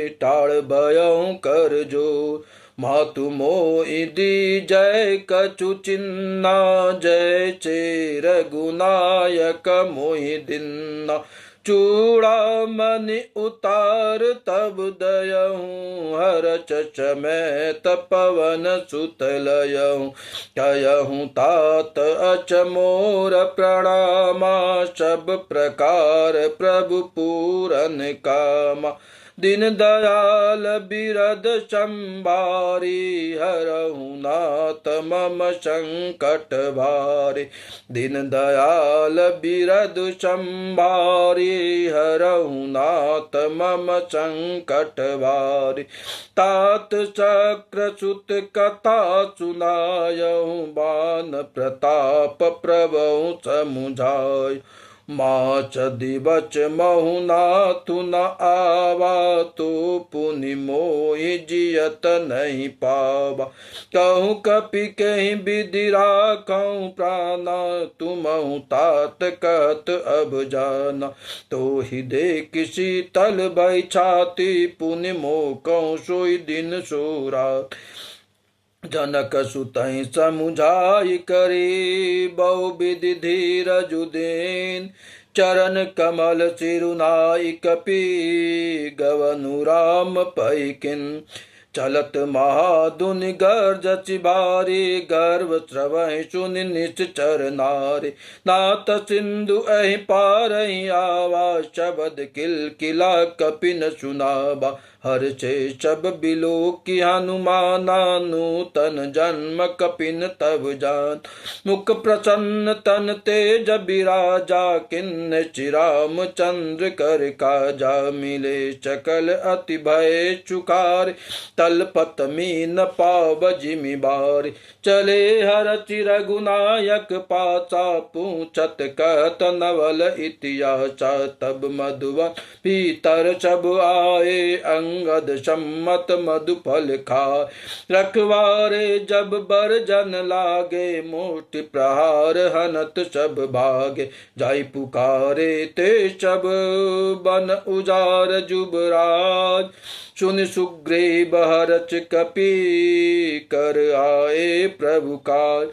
टाल भयउ कर जो मातु मोहि दी, जय कछु चिन्ना जय चे रघुनायक मोहि दिन्ना। चूड़ामणि उतार तब दयहूँ, हर चचमेत पवन सुत लयहूँ। कहूँ तात अचमोर प्रणामा, सब प्रकार प्रभु पूरन कामा। दीन दयाल बिरद संभारी, हरहु नाथ मम संकट भारी। दीन दयाल बिरद संभारी, हरहु नाथ मम संकट भारी। तात चक्र सुत कथा सुनायहु, बान प्रताप प्रभु समुझाय। माच दिवच महु नाथु न आवा, तो पुनि मोहि जियत नहीं पावा। कहूँ कपि कहीं विधि राखऊँ प्राणा, तुमहु तात कहत अब जाना। तो ही देख शीतल भई छाती, पुनि मोकहु सोई दिन सो रात। जनक सुतहि समुझाई करी, बहु विधि धीरजु दीन। चरण कमल सिरुनाई कपि, गवनु राम पैकिन। चलत महाधुनि गर्जच भारी, गर्व श्रवहि सुनि निश्चर नारी। नाथ सिंधु अहि पारहि आवा, शबद किलकिला कपि न सुनावा। हर से सब बिलो की हनुमाना, नूतन जन्म कपिन तब जान। मुख प्रसन्न तन तेज बिराजा, किन्न चिराम चंद्र कर काजा। मिले सकल अति भय चुकार, तलपत मीन पाव जिमि बार। चले हरचि रघुनायक पासा, पूछत कहत नवल इतिहासा। तब मधुवन भीतर सब आए, अंगद सम्मत मधुफल खाए। रखवारे जब बर जन लागे, मुष्टि प्रहार हनत सब भागे। जाई पुकारे ते सब बन उजार जुबराज। सुन सुग्रीव हरच कपि, कर आए प्रभु काज।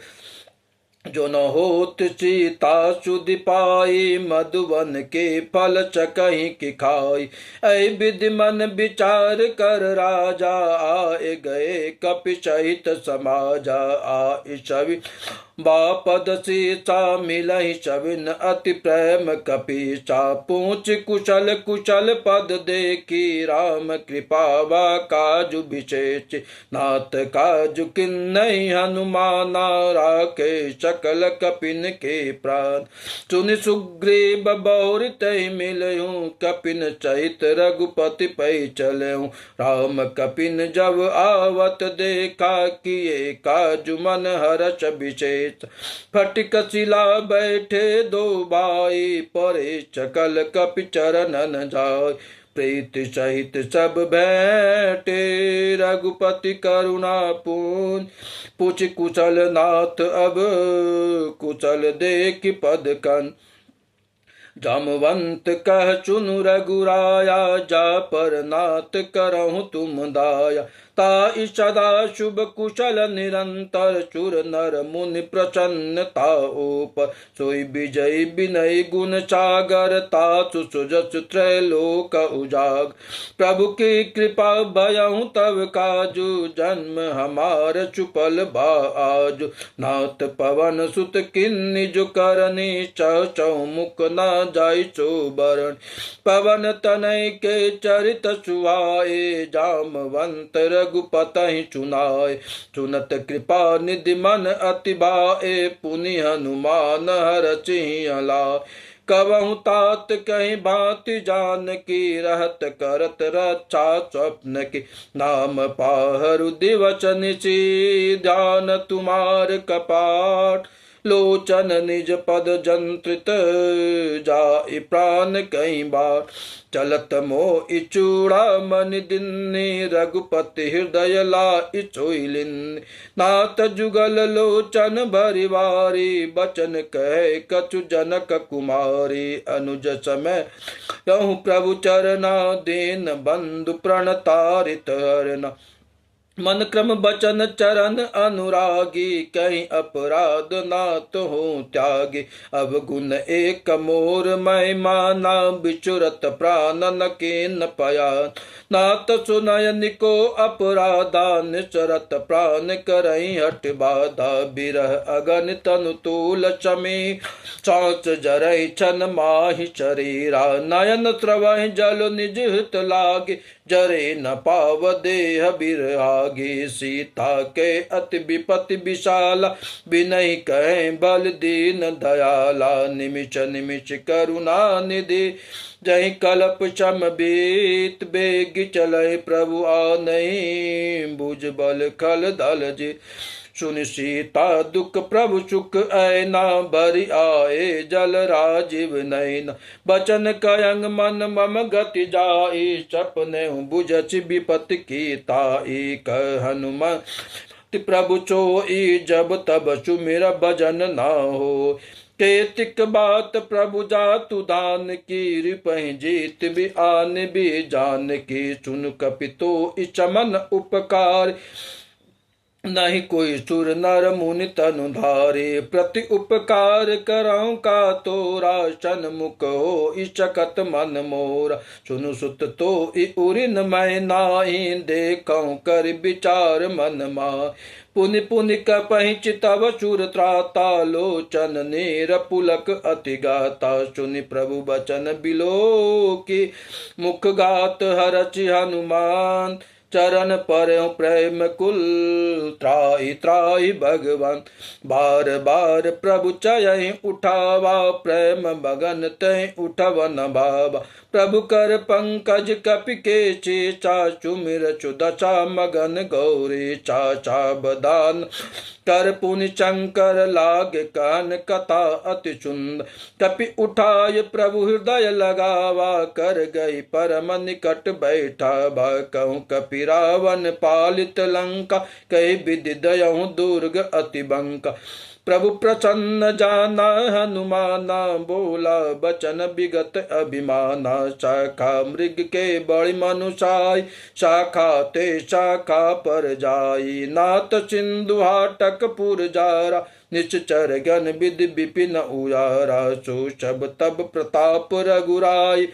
जो न होत सीता सुधि पाई, मधुवन के फल चकहि की खाई। ऐ विधि मन विचार कर राजा, आए गए कपि सहित समाजा। आइ सवि बापद सीता मिलहि सविन, अति प्रेम कपीसा। पूछ कुशल कुशल पद देखी, राम कृपा वा काजु विशेष। नाथ काजु किन्नहि हनुमाना, राखे सकल कपिन के प्राण। सुनि सुग्रीव बौर तहि मिलऊँ, कपिन सहित रघुपति पै चलऊँ। राम कपिन जब आवत देखा, किए काजु मन हर्ष विशेष। फटिक शिला बैठे दो भाई, परे सकल कपि चरणन जाय। प्रीति सहित सब बैठे, रघुपति करुणा पूर्ण। पूछ कुशल नाथ अब, कुशल देख पद कन। जामवंत कह चुनु रघुराया, जा पर नाथ करहु तुम दाया। ताई सदा शुभ कुशल निरंतर चुर नर मुनि प्रसन्नता ऊपर सोई विजय विनय गुण सागर तासु सुजस त्रैलोक उजाग प्रभु की कृपा भयहु तब काजू जन्म हमार चुपल बा आजु नाथ पवन सुत किन्नि जो करनी चौमुख न जाय चोबरण पवन तनय के चरित सुहाए जामवंत रघुपति चुनाय चुनत कृपा निधि मन अति बाए पुनि हनुमान हर चिंहला कवहु तात कहीं भांति जान की रहत करत रक्षा स्वप्न की नाम पाहरु दिवस निशि ध्यान तुम्हार कपाट लोचन निज पद जंत्रित जाई प्राण कई बार चलत मोह इचूड़ा मन दिन्नी रघुपति हृदय ला इचोइलिन नाथ जुगल लोचन भरिवारी बचन कहे कछु जनक कुमारी अनुज समय यहु प्रभु चरना दीन बंधु प्रणतारित हरना मन क्रम बचन चरण अनुरागी कहीं अपराध नाथ हो त्यागी अब गुण एक मोर मैं माना बिचुरत प्राण न केन पया नाथ सुनयन को अपराधा निचरत प्राण करई हट बाधा बिरह अगन तनु तूल चमी सांस जरई छन माहि शरीरा नयन त्रवहि जल निज हित लागे जरे न पाव देह बिरहागी सीता के अति विपति विशाला विनय कहे बल दीन दयाला निमिष निमिष करुणा निधि जय कल्प चम बीत बेग चले प्रभु आ नहीं बुझ बल खल दल जी सुन सीता दुख प्रभु सुख ऐना भरि आए जल राजीव नैना बचन कयंग मन मम गति जाई सपने बुझच विपति की ताई कह हनुमान प्रभु चोई जब तब सुमिर भजन ना हो केतिक बात प्रभु जातु दान की रिपहि जीत भी आन भी जान की सुन कपितो इचमन उपकार नहीं कोई सुर नर मुनि तनु धारे प्रति उपकार करऊं का तोरा सन्मुख हो इचकत मन मोरा सुनु सुत तो उरिन मैं नाहि देखऊं कर विचार मन मा पुनि पुनि कपहि चितव सुर त्राता लोचन नीर पुलक अति गाता सुनि प्रभु बचन बिलो की मुख गात हरचि हनुमान चरण पर प्रेम कुल त्राहि त्राहि भगवान बार बार प्रभु चय उठावा प्रेम बगन तय उठवन बाबा प्रभु कर पंकज कपि के चेचा चुमिर चुदचा मगन गौरी चाचा बदान कर पुनि शंकर लाग कान कथा अति सुंदर कपि उठाय प्रभु हृदय लगावा कर गई परम निकट बैठा बा कहूँ कपि रावण पालित लंका कई विधि दयहु दुर्ग अति बंका प्रभु प्रसन्न जाना हनुमाना बोला बचन विगत अभिमाना शाखा मृग के बड़ी मनुषाई शाखा ते शाखा पर जाई नाथ सिंधु हाटक पुर जारा निश्चर गण विधि विपिन उयारा सो शब तब प्रताप रघुराई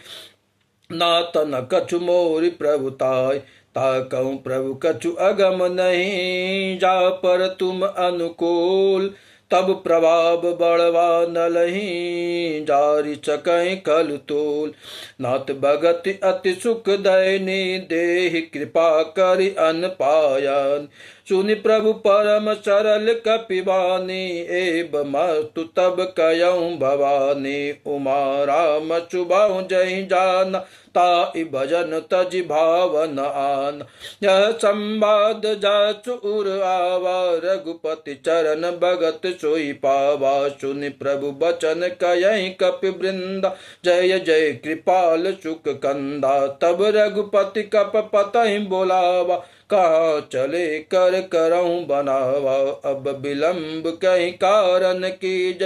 नाथ न कछु मोरि प्रभुताय ताकहु प्रभु कछु अगम नहीं जा पर तुम अनुकूल तब प्रभाव बड़वा नलही जारी सकहि कल तोल नाथ भगति अति सुख दैनी देहि कृपा करि अन पायन सुनि प्रभु परम सरल कपिवानी एब मस्तु तब कयऊँ भवानी उमा राम चुबाऊँ जय जान ताई भजन तजि भावन आन यह संवाद जाचु उर आवा रघुपति चरण भगत सोई पावा सुनि प्रभु बचन कयहि कपि वृंदा जय जय कृपाल सुख कंदा तब रघुपति कप पतहि बोलावा कहाँ चले कर करऊँ बनावा अब विलंब कहीं कारण कीज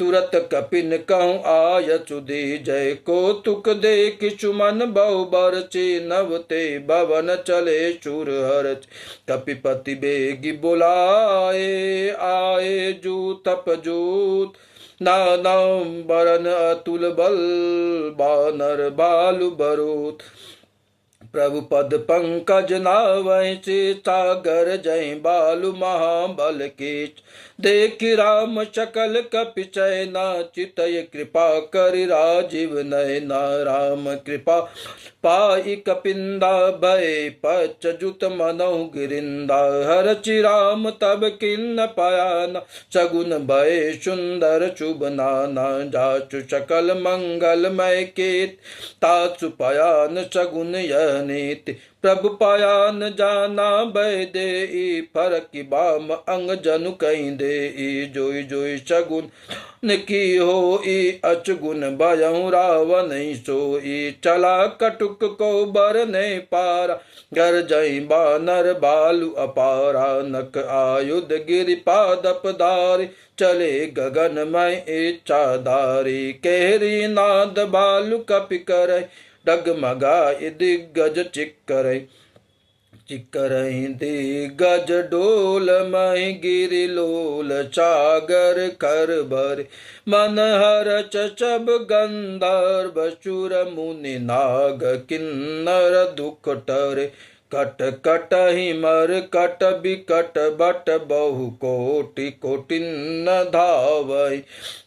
तुरत कपिन कहूँ आयचु दीजय कौतुक देख सुमन बहु बरचे नवते भवन चले चूर हरच कपिपति बेगी बुलाए आए जूत तपजूत नानाम बरन अतुल बल बानर बालु बरूत प्रभु पद पंकज नावै सागर जय बालु महाबल कीच देखि राम सकल कपिचय चितय कृपा करि राजीव नयना राम कृपा पाई कपिंदा भय पच जुत मनहु गिरिंदा हरचि राम तब किन्न पायाना सगुन भय सुंदर शुभ नाना जाचु सकल मंगलमय केत ताचु पयान सगुन यह नीति प्रभु पायान जाना भय दे फरक बाम अंग जनु कहीं दे जोई जोई सगुन की हो अचगुन भयहु रावण सोई चला कटुक को बर नहीं पारा घर जई बानर बालु अपारा नक आयुध गिरि पादपदारी चले गगनमय इच्छाधारी केहरी नाद बालु कपि करे डगमगाए दिग्गज चिक्करहि दिग्गज डोल महि गिरि लोल सागर कर भर मन हर चब गंधर्व चुर मुनि नाग किन्नर दुख टरे कट कट हिमर कट बिकट बट बहु कोटि कोटि न धावै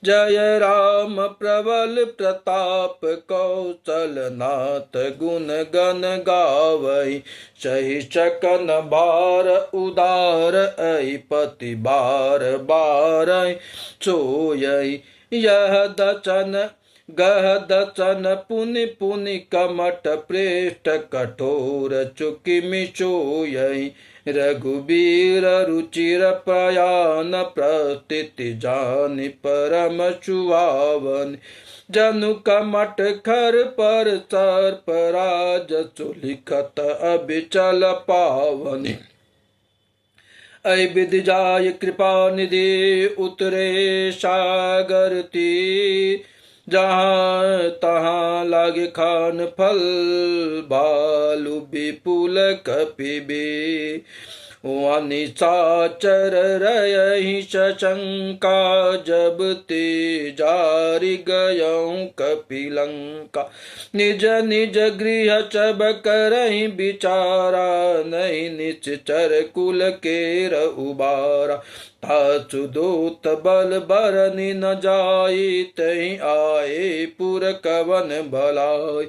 जय राम प्रबल प्रताप कौशल नाथ गुण गण गावै सही सकन बार उदार ऐ पति बार बार सोयै यह दचन गहदचन पुनि पुनि कमट प्रेष्ठ कठोर चुकी मिचोयै रघुबीर रुचिर प्रयान प्रतीति जानि परम सुहावन जनु कमट खर पर सर्प राज लिखत अबिचल पावनि ऐ विधि जाय कृपा निधि उतरे सागर तीर जहाँ तहाँ लागे खान फल बालु विपुल कपिबे निशाचर रही शंका जब ते जारी गयऊँ कपिलंका निज निज गृह चब करहि बिचारा नहीं निश्चर कुल केर उबारा ताचु दूत बल बरनि न जाई तहि आए पुर कवन भलाई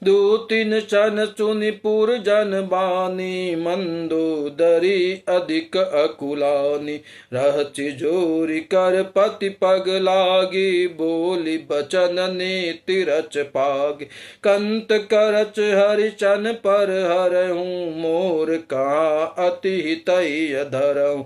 दूतिन सन सुनि पुर जन बानी मंदोदरी अधिक अकुलानी रहचि जोरी कर पति पग लागी बोली बचन नीति रच पागे कंत करच हरिचन पर हरहूँ मोर कहाँ अति हितै धरहूँ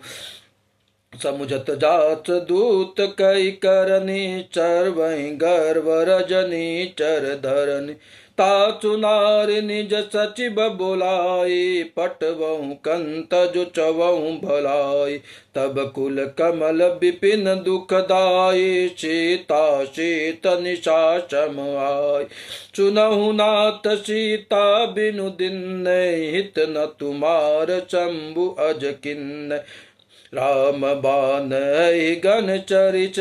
समुझत जात दूत कई करनी चरवई गर्व रजनी चर धरनी ताचु नारि निज सचिव बोलाई पटवऊँ कंत जो चवऊँ भलाई तब कुल कमल विपिन दुखदाई सीता शीत निशाचम आय सुनहु नाथ सीता बिनु दिन हित न तुमार शंभु अज किन्न राम बान गण चरिच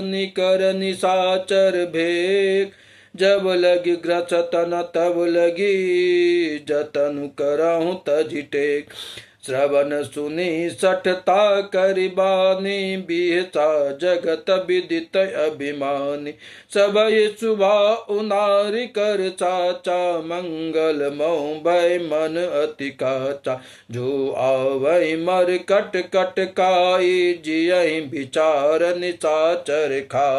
निकर निशाचर भेक जब लगी ग्रचतन तब लगी जतनु करहु तजिटेक श्रवण सुनी सठता करिबानी बिहता जगत विदित अभिमानी सबय सुभा उनारी कर चाचा मंगल मऊ भय मन अति काचा जो आवै मर कट कट काई जियहि विचार निशाचर खा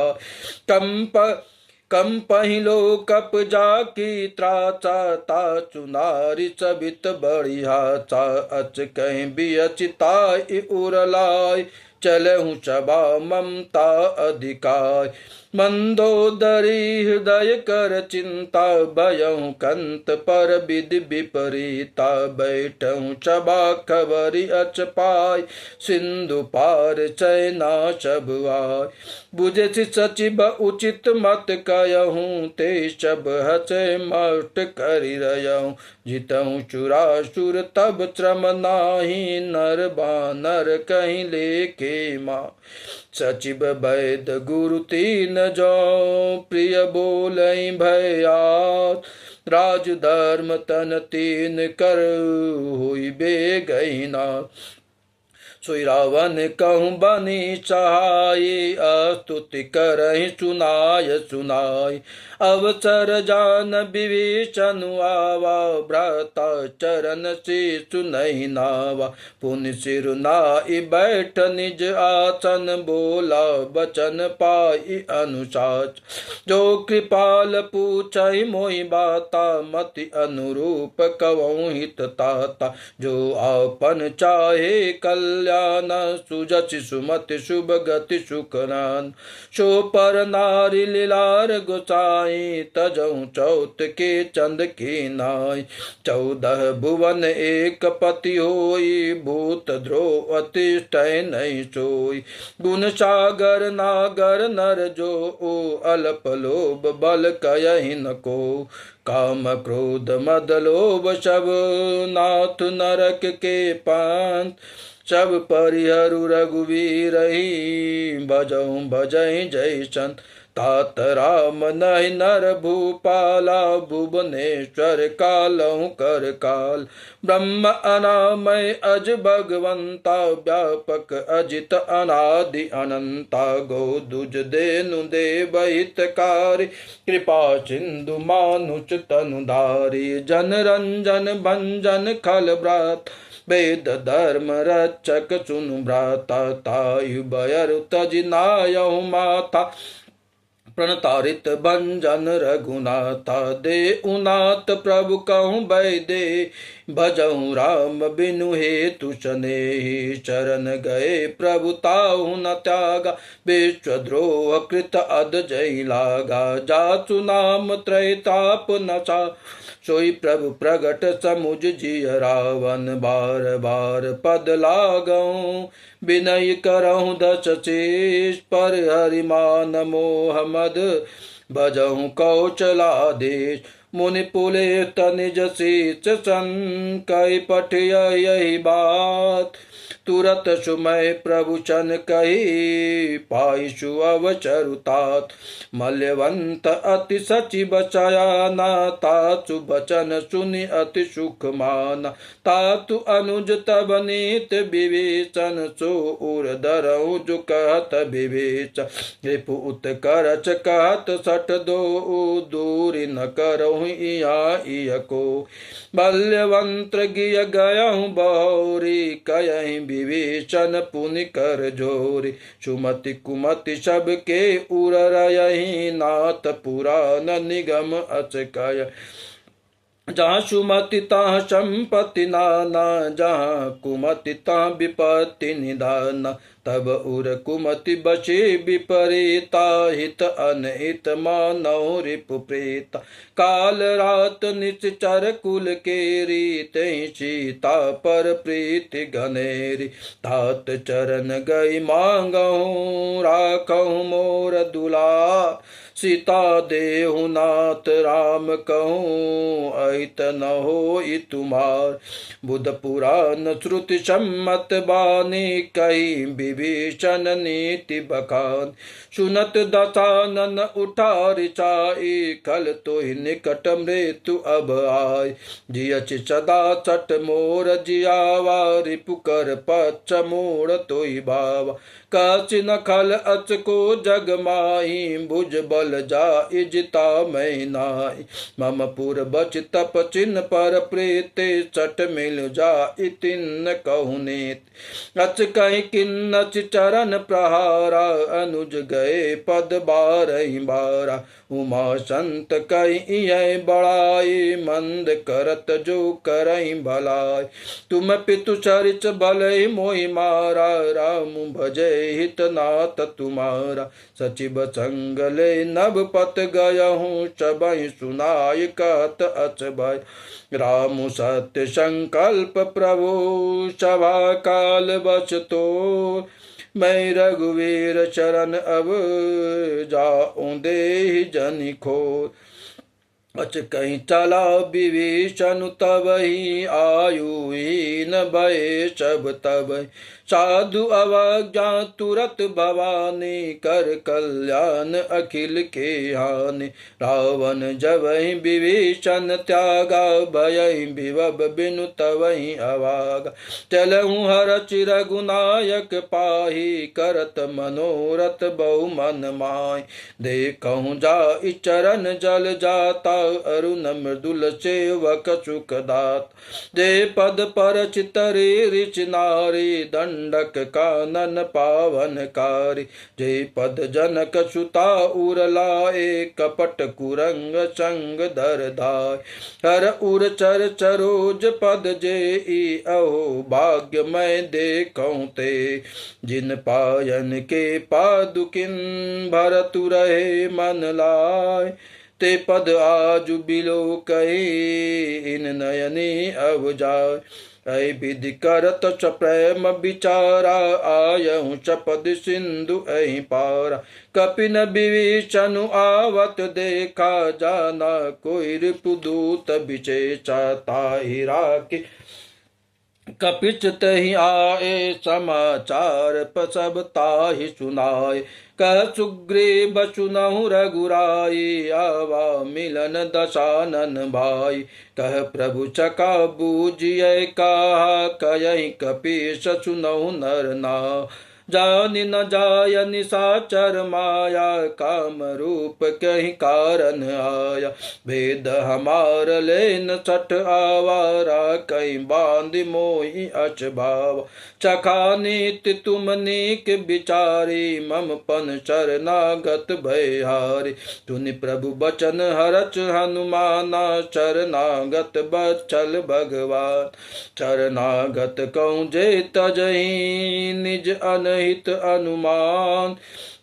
कंपहि लो कप जाकी त्राचा ताचु नारी चबित बढ़िया चा अच कहीं बियचिताई उरलाई चलहु चबा ममता अधिकार। मंदोदरी हृदय कर चिंता, भयहु कंत पर विधि विपरीता। बैठहु चबा खबरी अच पाय, सिंधु पार चैना चब आय। बुझे सचिब उचित मत कहूँ, ते चब हचे मट करि रहूँ। जितहु चुरासुर तब श्रम नाही, नर बानर कहीं लेके माँ। सचिव वैद गुरु तीन जो, प्रिय बोलई भयात। राज धर्म तन तीन कर, हुई बे गई नाथ। सोई रावण कहूँ बनी चाहे, स्तुति करहि सुनाय सुनाय। अवसर जान विभीषण आवा, भ्राता चरण से सुनहि नावा। पुनि सिर नाइ बैठ निज आसन, बोला बचन पाई अनुशासन। जो कृपाल पूछहि मोहि बाता, मति अनुरूप कवहुँ हित ताता। जो आपन चाहे कल्याण, सुजति सुमति शुभ गति सुखनान। सो पर नारी लीलार गोसाई, तजहु चौथ के चंद की नाई। 14 भुवन एक पति होई, भूत द्रोह अतिष्ठै नहीं सोई। गुण सागर नागर नर जो, अल्प लोभ बल कयहि न को। काम क्रोध मद लोभ सब, नाथ नरक के पांत। सब परिहरु रघुवीर, भजऊ भजई जयसन। तात राम नहीं नर भूपाला, भुवनेश्वर कालहु कर काल। ब्रह्म अनामय अज भगवंता, व्यापक अजित अनादि अनंता। गो दुज देनु देव हितकारी, कृपा सिंधु मानुष तनुधारी। जन रंजन भंजन खल व्रात, वेद धर्म रक्षक सुनु भ्राता। तायु बयर तज नायहु माता, प्रणतारित भंजन रघुनाथा। दे उनाथ प्रभु कहूँ बैदे, भजऊँ राम बिनु हेतु सनेहि। चरण गए प्रभु ताहु न त्यागा, विश्वद्रोह कृत अध जय लागा। जासु नाम त्रैताप नचा, सोई प्रभु प्रगट समुझ जिय रावण। बार बार पद लागऊँ, विनय करऊँ दस शीष। पर हरि मान मोह मद, भजऊँ कौशलाधीश। मुनि पुलेत निज शीष सन, कहि पठिय यही बात। तुरत सुमय प्रभु सन कही, पाई सुअवसर तात। मल्यवंत अति सचिव शयाना, तासु बचन सुनि अति सुख माना। तातु अनुज तब नीत विभीषण, सो उर धरऊँ जो कहत विभीषण। रिपु उत्कर्ष कहत सठ दो, दूरी न करऊँ इया इयको। बल्यवंत गिय गयहूँ बहोरी, कयहि विभीषण पुनि कर जोरी। सुमति कुमति सबके उर रयहि, नाथ पुराण निगम अस कय। जहाँ सुमति तहाँ संपत्ति नाना, जहाँ कुमति तहाँ विपत्ति निधाना। तब उर कुमति बचे विपरीता, हित अनहित मानौ रिपु प्रीता। काल रात निश्चर कुल केरी, तहि सीता पर प्रीति घनेरी। तात चरण गई मांगहूँ, राखहूँ मोर दुला। सीता देहु नाथ राम कहूँ, अहित न होई तुमार। बुध पुराण श्रुति सम्मत बानी, कही विभीषण नीति बखान। सुनत दशानन उठारि चाई, कल तोहि निकट मृत्यु अब आय। जियच सदा सठ मोर जियावा, रिपु कर पच्छ मोर तोहि भावा। काचि न खल अच को जग माही, भुज बल जाई जिता मैं नाई। मम पुर बच तप चिन्ह पर प्रीते, सठ मिल जाई तिन्न कहु नीत। अच कहीं किन्नच चरण प्रहारा, अनुज गए पद बारहि बारा। उमा संत कही बड़ाई, मंद करत जो करई भलाई। तुम पितु चरित भले मोहि मारा, राम भजे हित नाथ तुम्हारा। सचिव संगले नभ पत गयहूँ, सबहि सुनाय कहत अचभय। राम सत्य संकल्प प्रभु, सभा काल बस तोर। मैं रघुवीर चरण अब, जाऊं देहि जनि खोर। अच कहीं चला विभीषण तबहि, आयुहीन भये सब तबहि। साधु अवज्ञा तुरत भवानी, कर कल्याण अखिल के हानि। रावण जबहि विभीषण त्यागा, भयहि विभव बिनु तबहि अभागा। चलहु हरच रघुनायक पाहि, करत मनोरथ बहु मन माहि। देखहु जाई चरण जल जाता, अरुण मृदुल सेवक सुखदात। जे पद पर चितरे रिच नारी, दंडक कानन पावनकारी। जे पद जनक सुता उर लाए, कपट कुरंग संग दर धाय। हर उर चर चरोज पद जेई, अहो भाग्य मैं देखऊं ते। जिन पायन के पादुकिन, भरतु रहे मन लाय। ते पद आजु बिलो कहे, इन नयनी अब जाय। ऐ विधि करत च प्रेम विचारा, आयहु चपद सिंधु ऐ पारा। कपिन विभीषण आवत देखा, जाना कोई रिपुदूत विचेचा। ताहि राखी कपिच तहि आए, समाचार सब ताहि सुनाए। कह सुग्रीव सुनहु रघुराई, आवा मिलन दशानन भाई। कह प्रभु चका बूझिए कहा, कहि कपीस सुनहु नर नाव। जानि न जाय निशाचर माया, काम रूप कहीं कारण आया। भेद हमार लेन सठ आवारा, कहीं बांध मोहि अचभाव। चखा नीति तुम नीक विचारी, मम पन शरणागत भयहारी। सुनि प्रभु बचन हरच हनुमाना, शरणागत बचल भगवान। शरणागत कहूँ जे तजहि, निज अनहित अनुमान।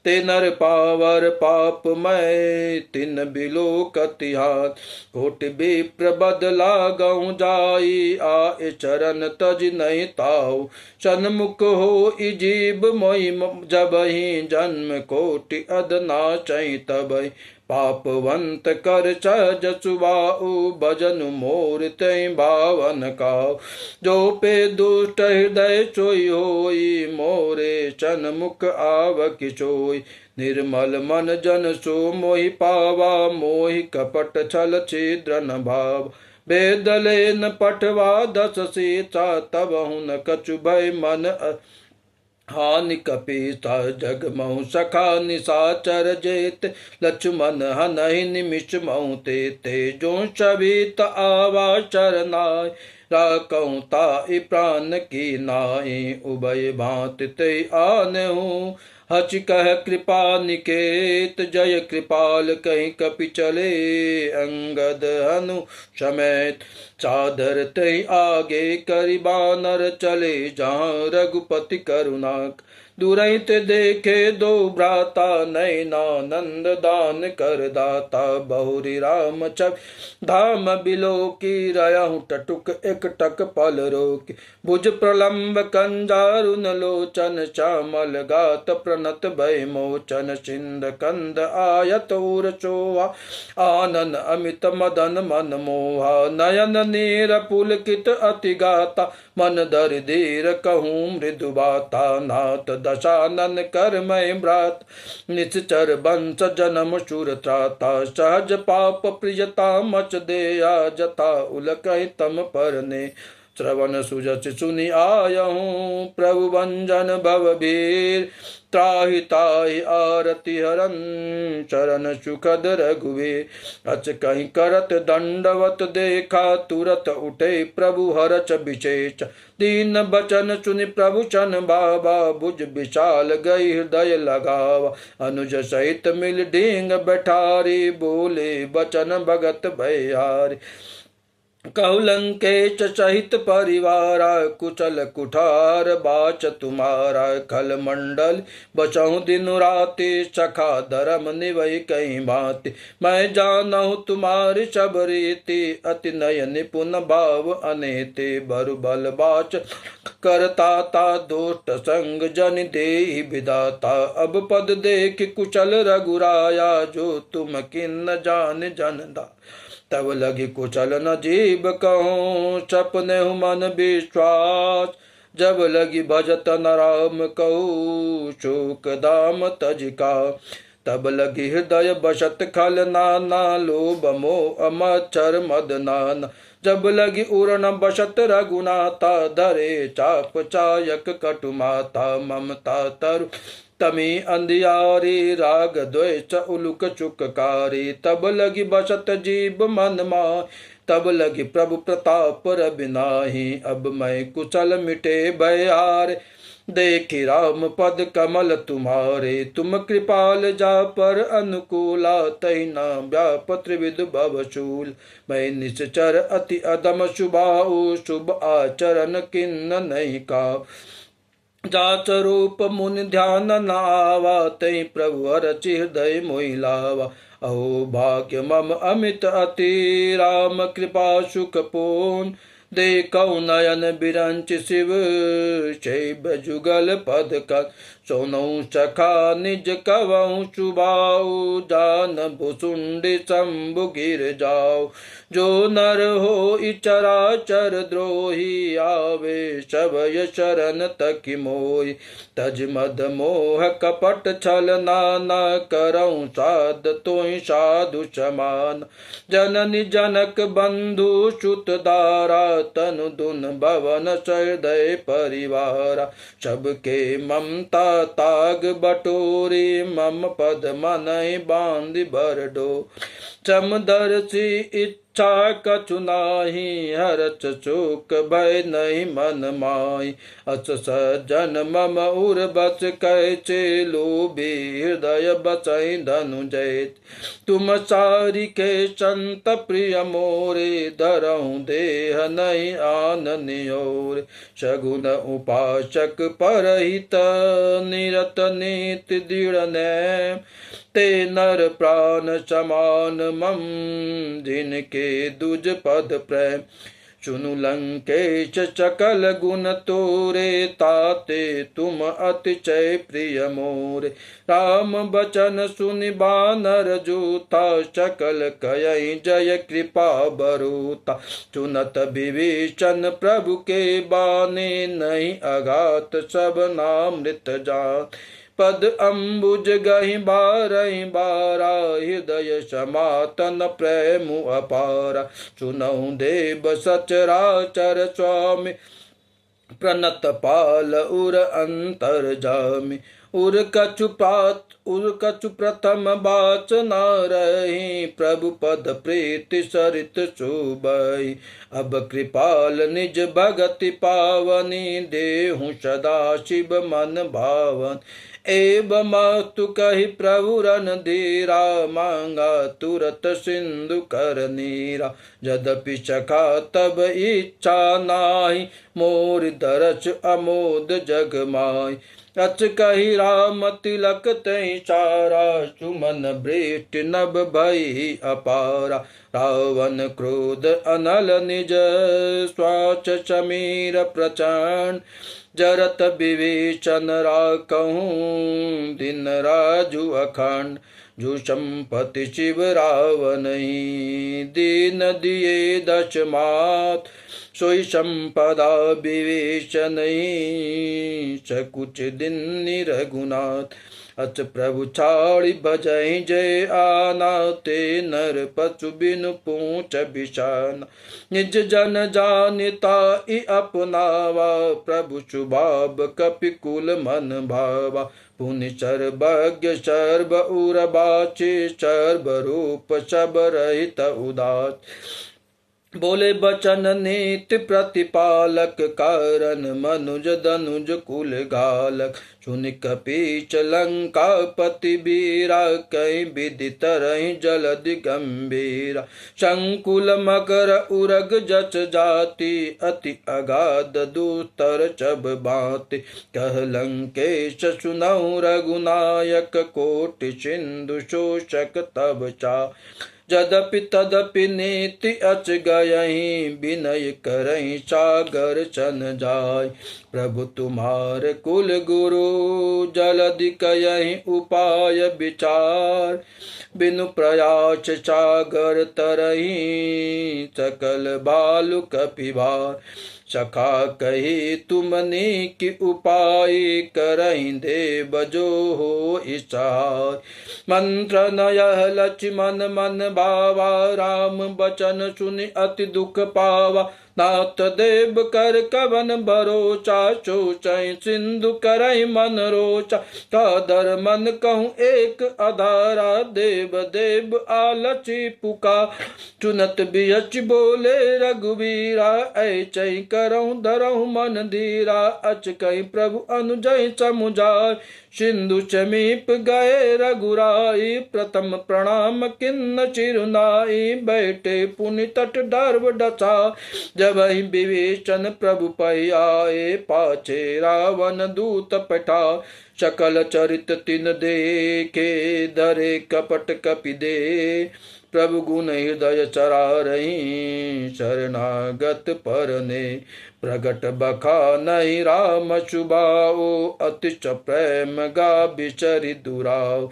ते नर पावर पाप मैं, तिन बिलो कतिहात। कोटि विप्र बदला गऊँ जाई, आए चरण तज नहीं ताऊ। सन्मुख हो जीव मोहि जबहि, जन्म कोटि अदना चै तबहि। पापवंत कर सहज सुबाऊ, भजन मोर तै भावन काऊ। जो पे दुष्ट हृदय सोई होई, मोरे सन्मुख आव किशोई। निर्मल मन जन सो मोहि पावा, मोहि कपट छल छिद्र न भाव। बेदले न पठवा दस सीता, तब हुन कछु भय मन हानि। कपीसा जगमहु सखा निशाचर जेत, लक्ष्मण हनहि निमिष महु ते। जो सबित आवा शरणाय, राखहु ताहि प्राण की नाहि। उभय भांति ते आनहु, हचि कह कृपा निकेत। जय कृपाल कहीं कपि चले, अंगद हनु समेत। सादर तै आगे करि बानर चले, जहाँ रघुपति करुणाक। दुरहित देखे दो भ्राता, नयनानंद दान कर दाता। बहुरी राम छवि धाम बिलो की, रहहु टटुक एक टक पल रोकी। भुज प्रलम्ब कंजारुन लोचन, श्यामल गात प्रणत भय मोचन। सिंध कंद आयत उर चोहा, आनन अमित मदन मन मोहा। नयन नीर पुलकित अति गाता, मन धरि धीर कहूँ मृदु बाता। नाथ दशानन कर मैं भ्रात, निश्चर वंश जन्म सुर त्राता। सहज पाप प्रियता मच देया, जथा उलकहि तम परने। श्रवण सुजस सुनि आयहूँ प्रभु भंजन भवभीर त्राहि ताहि आरति हरन चरण सुखद रघुवीर अच कहीं करत दंडवत देखा तुरत उठे प्रभु हरच विशेष दीन बचन सुनि प्रभु चन बाबा भुज विशाल गई हृदय लगावा अनुज सहित मिल ढींग बैठारी बोले बचन भगत भयारी कहु लंकेश सहित परिवारा कुचल कुठार बाच तुम्हारा खल मंडल बचहु दिन राति सखा धर्म निवै कहीं भांति मैं जानहु तुम्हारी सब रीति अति नय निपुण भाव अनेते बरु बल बाच करता ता दोष्ट संग जन देहि विदाता अब पद देख कुचल रघुराया जो तुम किन्न जान जनदा तब लगी कुचल न जीव कहूँ सपने मन विश्वास जब लगी भजत न राम कहूँ शोक दाम तजिका तब लगी हृदय बसत खल नाना लोभ मोह अमच्छर मद नाना जब लगी उरण बसत रघुनाथा धरे चाप चायक कटु माता ममता तरु तमी अंधियारी राग द्वेष उलुक चुककारी तब लगी बसत जीव मन माय तब लगी प्रभु प्रताप रबिनाही अब मैं कुशल मिटे भयार देखी राम पद कमल तुम्हारे तुम कृपाल जा पर अनुकूला तैना व्याप त्रिविध भवशूल मैं निश्चर अति अदम शुभाऊ शुभ आचरण किन्न नहीं का जाच रूप मुनि ध्यान नावा तै प्रभु हरचि हृदय मोहि लावा अहो भाग्य मम अमित अति राम कृपा सुख पूर्ण देखौ नयन बिरंच शिव शैव जुगल पद का सोनौ सखा निज कवौ सुबाऊ जान भुसुंडी शंभु गिर जाओ जो नर हो चराचर द्रोही आवे सबय शरण तक मोय तज मद मोह कपट छल नाना करऊँ साध तोहि साधु समान जननी जनक बंधु सुत दारा तनु दुन भवन हृदय परिवारा सबके ममता ताग बटोरी मम पद मनहि बांधि बरडो समदर्शी इच्छा कछु नाही हरच चूक भय नहीं मन माय अस सज्जन मम उर बस कैचे लोभी हृदय बसई धनुजय तुम सारी के संत प्रिय मोरे धरऊँ देह नहीं आन नियोर सगुन उपासक परहित निरत नीति दृढ़ नैम ते नर प्राण समान मम जिनके दुज पद प्रेम सुनु लंकेश सकल गुण तोरे ताते तुम अतिशय प्रिय मोरे राम बचन सुनि बानर जूता सकल कयहि जय कृपा बरूता सुनत विभीषण प्रभु के बाने नहीं अघात सब नामृत जात पद अम्बुज गहि बारहि बारा हृदय समातन प्रेम अपारा सुनहु देव सचराचर स्वामी प्रणत पाल उर अंतर जामि उर कछु प्रथम बाच न रही प्रभु पद प्रीति सरित सुबई अब कृपाल निज भगति पावनी देहु सदा शिव मन भावन एवं तु कहि प्रभु रन धीरा मांगा तुरत सिंधु कर नीरा यद्यपि सखा तब इच्छा नाही मोर दरच अमोद जग माय अच कही राम तिलक तै सारा सुमन भ्रेष्ट नभ भई अपारा रावण क्रोध अनल निज स्वाच समीर प्रचंड जरत विभीषण राखहूँ दिन राजु अखंड जो संपत्ति शिव रावण दीन दिए दश मात सोई संपदा विभीषण सकुच दिन रघुनाथ अच प्रभु छाड़ी भजई जय आना, ते नर पशु बिनु पूछ बिछाना। निज जन जानिता इ अपनावा, प्रभु सुभाव कपिकुल मन भावा। पुनि सर्वज्ञ सर्व उर बाचे, सर्व रूप सब रहित उदास। बोले बचन नीति प्रतिपालक, कारण मनुज धनुज कुल घालक। सुनि कपीच लंका पति बीरा, कहीं विदित रही जलधि गंभीरा। संकुल मकर उरग जच जाति, अति अगाध दूतर चब बाति। कह लंकेश सुनऊ रघुनायक, कोटि सिंधु शोषक तब चा। यद्यपि तदपि नीति अच गयहि, विनय करहि सागर सन जाय। प्रभु तुम्हार कुल गुरु, जलधि कयहि उपाय विचार। बिनु प्रयास सागर तरहि, सकल भालु कपिभार। सखा कही तुमने की उपाय, करहि देव जो हो ईसार। मंत्र नयह लक्ष्मण मन भावा, राम बचन सुनि अति दुख पावा। नाथ देव कर कवन भरोसा, सोचहि सिंधु करहि मन रोचा। कादर मन कहूँ एक अधारा, देव देव आलची पुकार। चुनत बियच बोले रघुवीरा, ऐचै करहु धरहु मन धीरा। अच कहि प्रभु अनुजय समुझाय, सिंधु समीप गए रघुराई। प्रथम प्रणाम किन्न चिरुनाई, बैठे पुनि तट डर्व डसा। जब विभीषण प्रभु पै आए, पाछे रावण दूत पठा। सकल चरित तिन देखे, धरे कपट कपि दे। प्रभु गुण हृदय चरा रही, शरणागत परने। प्रगट बखानहि राम सुभाओ, अतिश प्रेम गा बिचरि दुराओ।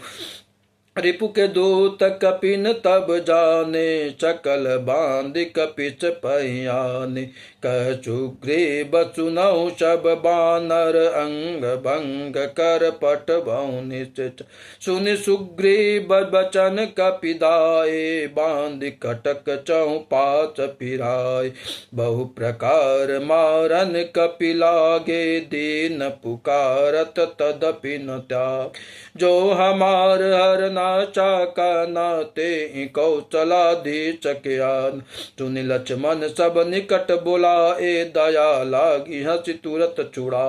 रिपु के दूत कपिन तब जाने, सकल बांध कपिच पहियाने। कह सुग्रीव सुनऊ सब बानर, अंग भंग कर पटबऊ निश्चर। सुनि सुग्रीव बचन कपिदाए, बांध कटक चहु पाच फिराय। बहु प्रकार मारन कपि लागे, दीन पुकारत तदपि न त्याग। जो हमार हरना चाका, नाते कौशलाधीश ज्ञान। सुनि लक्ष्मण सब निकट बुलाए, दया लागी हंसी तुरत छुड़ा।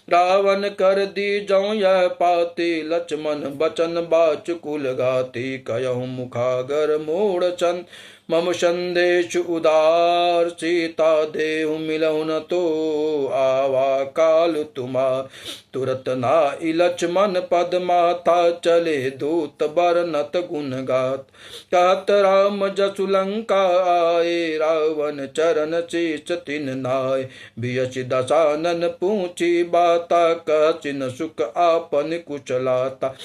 रावण कर दी जौ यह पाती, लक्ष्मण बचन बाचुकुल गाती। कयहु मुखागर मूढ़ सन, मम संदेश उदार। सीता देहु मिलहु न तो, आवा काल तुम्हार। तुरत नाई लक्ष्मण पद माथा, चले दूत बरनत गुण गात। कहत राम जसु लंका आए, रावण चरण शीष तिन नाय। बियसि दसानन पूछी बाता, कहसिन सुख आपन कुशलाता।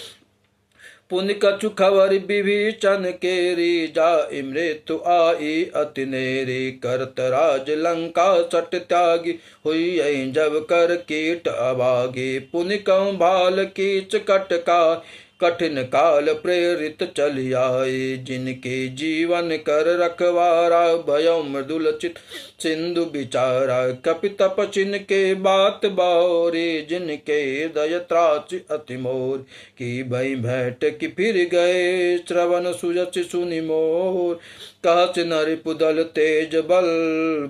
पुनि कछु खबर विभीषण केरी, जाई मृत्यु आई अति नेरी। करत राज लंका सट त्यागी, हुई जब कर कीट अभागी। पुनि कहूँ भाल कीच कटका, कठिन काल प्रेरित चली आए। जिनके जीवन कर रखवारा, भयो मृदुल चित सिंधु बिचारा। कपि तपसिन के बात बारे, जिनके हृदय त्राच अति मोर। की भई भेंट की फिर गए, श्रवण सुजस सुनि मोर। कहस नरि पुदल तेज बल,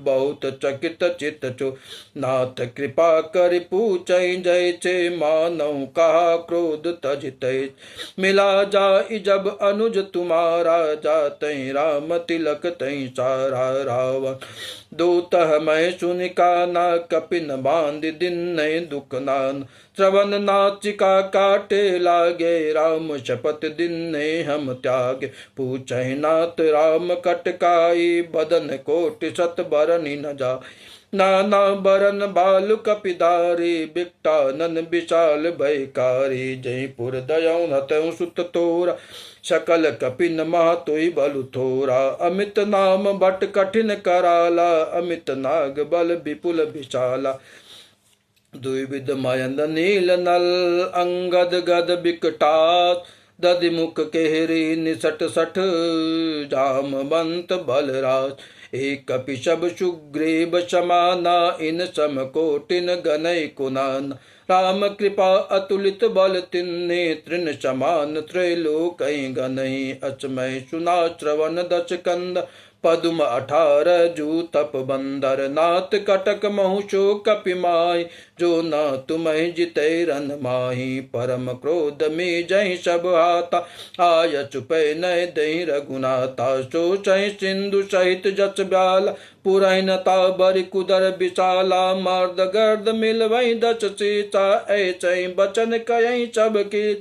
बहुत चकित चित चो। नाथ कृपा कर पूछै, जैसे मानव कहा क्रोध तजितै। मिला जाई जब अनुज तुम्हारा, जातै राम तिलक तै सारा। रावण दूत मैं सुनि काना, कपिन बांध दिन दुख नान। श्रवण नाचिका काटे लागे, राम शपथ दिन हम त्यागे। पूछहि नाथ राम कटकाई, बदन कोटि सत बरनि न जा। नाना बरन बालु कपिधारी, बिकटानन विशाल भयकारी। जयपुर दयऊ हतऊ सुत तोरा, सकल कपिन महतोई बलु थोरा। अमित नाम भट कठिन कराला, अमित नाग बल विपुल विशाला। द्विविध मयंद नील नल अंगद गद बिकटास दधिमुख केहरी निसट सठ जामवंत बलराज एक कपिशब सुग्रीव समाना इन सम कोटिन गनय कुनान राम कृपा अतुलित बल तिन्ने तृण समान त्रैलोक गनहि अचमय सुना श्रवण दच कंद पदुम 18 जू तप बंदर नाथ कटक महुषो कपिमाय जो न तुम्हें जिते रन माही परम क्रोध में जय सब हाथा आय चुपे नय दही रघुनाथा सो चय सिंधु सहित जस ब्याल पुरैनता बरि कुदर विशाला मर्द गर्द मिल वही दच सीता ऐ बचन कयई सब की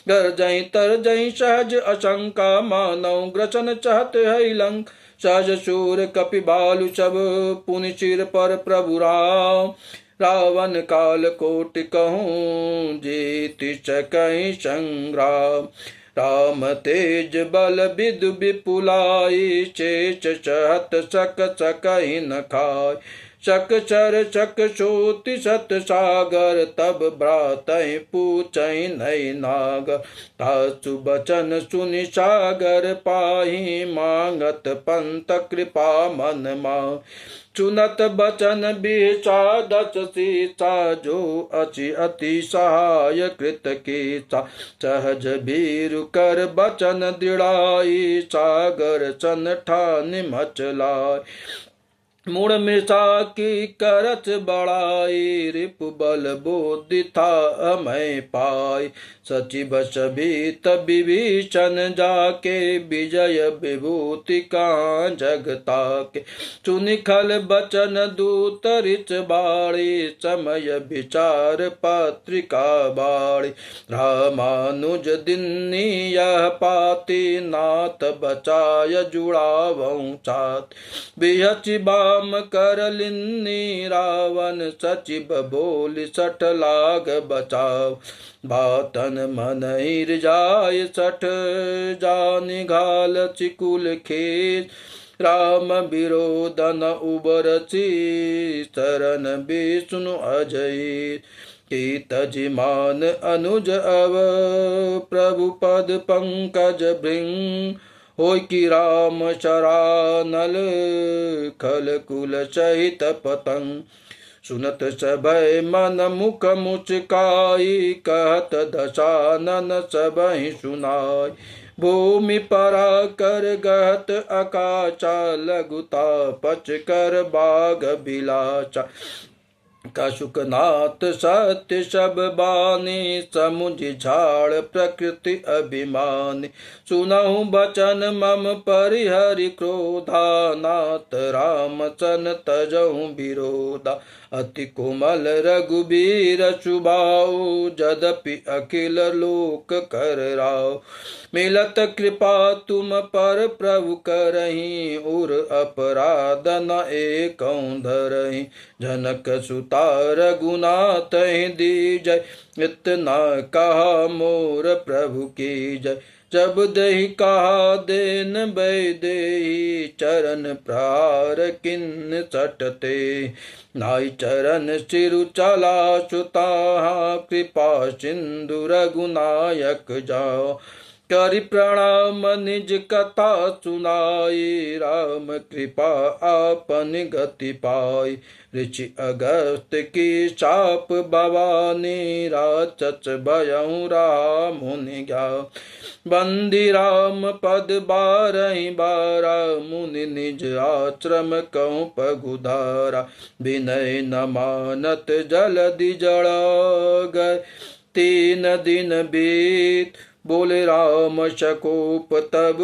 गर जय तर जय सहज अशंका मानव ग्रसन चहत है लंक सहज शूर कपि बालु सब पुनि सिर पर प्रभु राम रावण काल कोटि कहूँ जीति सकहि संग्राम राम तेज बल विदु विपुलाई शेष चहत सक सकहि न खाय चक चर चक शोति सत सागर तब भ्रातहि पूछहि नय नागर तासु बचन सुनि सागर पाहि मांगत पंत कृपा मन मा चुनत बचन विषादस सीसा जो अचि अति सहाय कृत कीसा सहज भीरु कर बचन दृढ़ाई सागर सन ठान मचलाय मूड मिसा की करच बड़ाई रिपु बल बोधि था अमय पाय सचिव सभीत विभीषण जाके विजय विभूति का जगता के चुनिखल बचन दूत रिच बाड़ी समय विचार पत्रिका बाड़ी रामानुज दिन्नी यह पाती नाथ बचाय जुड़ावं चात बिहचि राम कर लिन्नी रावण सचिव बोल सठ लाग बचाव बातन मन जाय सठ जानि घाल चिकुल खेत राम विरोधन उबरची शरण विष्णु अजय तजिमान अनुज अव प्रभु पद पंकज भृंग होय कि राम शरानल खल कुल सहित पतंग सुनत सभय मन मुख मुचकाई कहत दशानन सबहि सुनाय भूमि परा कर गहत आकाशा लघुता पच कर बाग बिलाचा कशुकनाथ सत्य सब बानी समुझ झाड़ प्रकृति अभिमानी सुनहु बचन मम परिहरि क्रोधा नाथ राम सन तजहु विरोधा अति कोमल रघुबीर सुभाऊ जदपि अखिल लोक कर राव मिलत कृपा तुम पर प्रभु करही उर अपराध न एकौ धरही जनक सुता रघुनाथ दीजय इतना कहा मोर प्रभु की जय जब दही कहा देन बै देही चरण प्रार किन्न सटते नाई चरण सिरु चला सुता कृपा सिंधु रघुनायक जाओ करि प्रणाम निज कथा सुनाई राम कृपा आपन गति पाई ऋषि अगस्त की चाप भवानी राचच भयउ राम मुनि ज्ञा बंदी राम पद बारहि बारा मुनि निज आश्रम कहूँ पगुधारा विनय न मानत जलधि जड़ा गए 3 दिन बीत बोले राम शकोप तब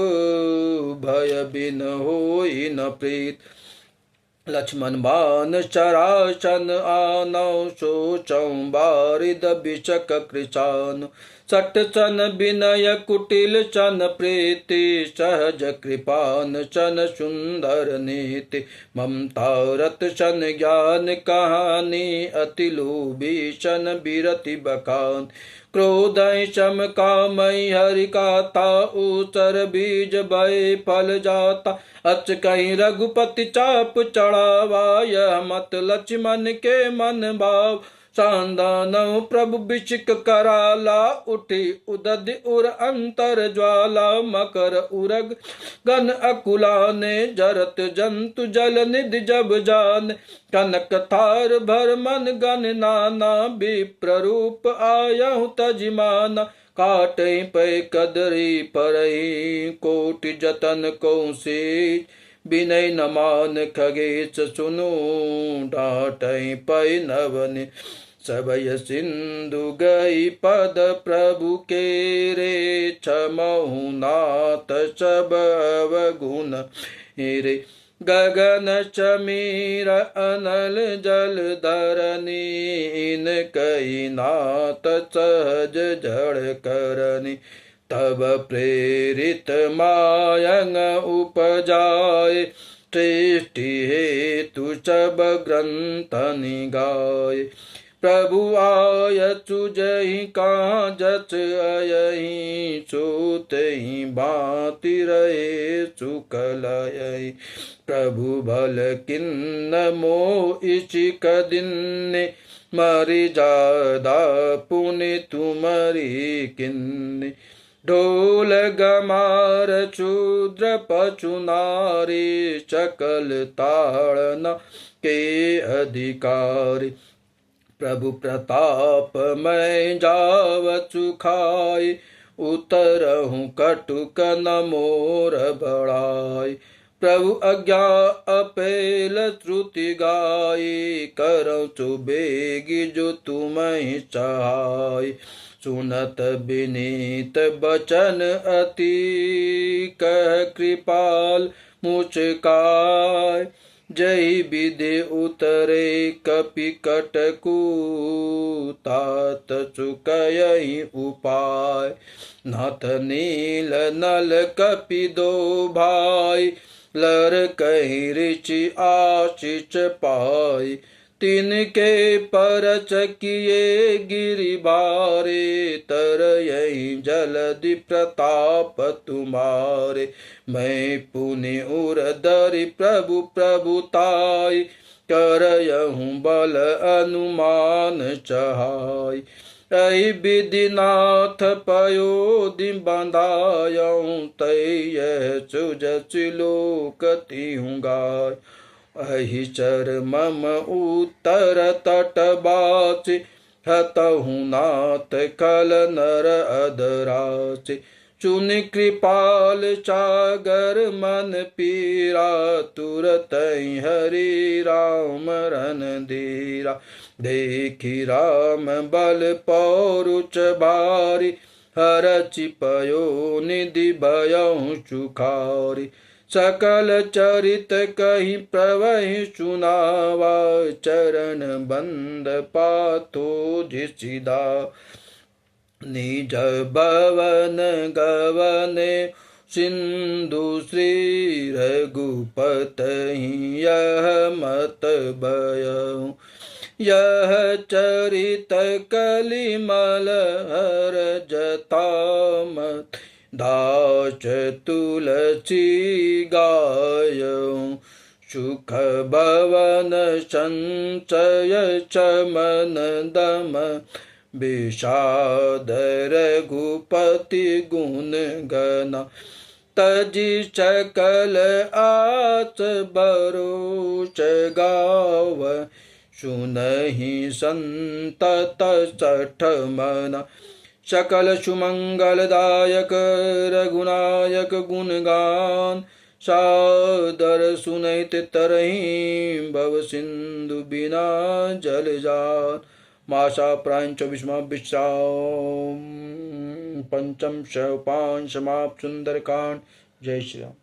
भय बिन होई न प्रीत लक्ष्मण बान शरासन आनौ सोचौ बारिद बिचक कृशान सट सन विनय कुटिल सन प्रीति सहज कृपान सन सुंदर नीति ममता रत सन ज्ञान कहानी अति लोभी सन बिरति बखान क्रोध शम कामय हरि काता ऊसर बीज भय फल जाता अच कहीं रघुपति चाप चढ़ावा यह मत लक्ष्मण के मन भाव सांदानव प्रभु बिचिक कराला, उठी उदद उर अंतर ज्वाला, मकर उरग गन अकुला ने, जरत जंतु जल निधि जब जान, कनक थार भर मन गन नाना, विप्र रूप आयहु तजिमाना, काटे पै कदरी परई, कोटि जतन कौसे विनय न मान, खगेश सुनु डाटई पै नवन, सबय सिंधु गई पद प्रभु के रे, क्षमहु नाथ सब अवगुण रे, गगन चमीर अनल जल धरनी, इन कई नाथ सहज जड़ करनी, तब प्रेरित मायंग उपजाए, सृष्टि हेतु सब ग्रंथ निगाए, प्रभु आय तुझहि काजच अयहि, सोतहि भांति रहे सुकलयहि, प्रभु भल किन्न मोइचिक दिन्ने, मरि जादा पुनि तुमरि किन्ने, ढोल गमार शूद्र पशु नारी, सकल ताड़ना के अधिकारी, प्रभु प्रताप मैं जावचु खाई, उतरहूँ कटुक न मोर बढ़ाई, प्रभु आज्ञा अपेल श्रुति गाई, करौ चुबेगी जो तुम्हें चाहाई, सुनत विनीत बचन अति, कह कृपाल मुचकाय, जय विधि उतरे कपि कटकु, तात चुकयहि उपाय, नाथ नील नल कपि दो भाई, लर कहि ऋचि आशीष पाई, तिनके पर चकिए गिरि भारे, तरयहि जलधि प्रताप तुम्हारे, मैं पुनि उर धरि प्रभु प्रभुताई, करयहूँ बल अनुमान चहाई, ऐ विधिनाथ पयोधि बंधायऊँ, तय सुजस लोकति हूँ गाय, अहि चर मम उत्तर तट बासी, हतहु नाथ कल नर अधरासी, चुन कृपाल सागर मन पीरा, तुरत हरि राम रन धीरा, देखी राम बल पौरुष भारी, हरचि पयो निधि भयहु सुखारी, सकल चरित कहि प्रवहि सुनावा, चरण बंद पाथो जिसिदा, निज भवन गवने सिंधु श्री रघुपति, यह मत भयहु, यह चरित कलिमल हर जता मत, दास तुलसी गायऊँ, सुख भवन संचय चमन दम, विषाद रघुपति गुण गना, तजि सकल आस भरोस गाव, सुनहि संतत सठ मना, सकल सुमंगलदायक रघुनायक गुणगान, सादर सुनैत तरहि भव सिंधु बिना जल जान, मासा प्राण 24वां विश्राम, पंचम सोपान समाप्त सुंदरकांड। जय श्री राम।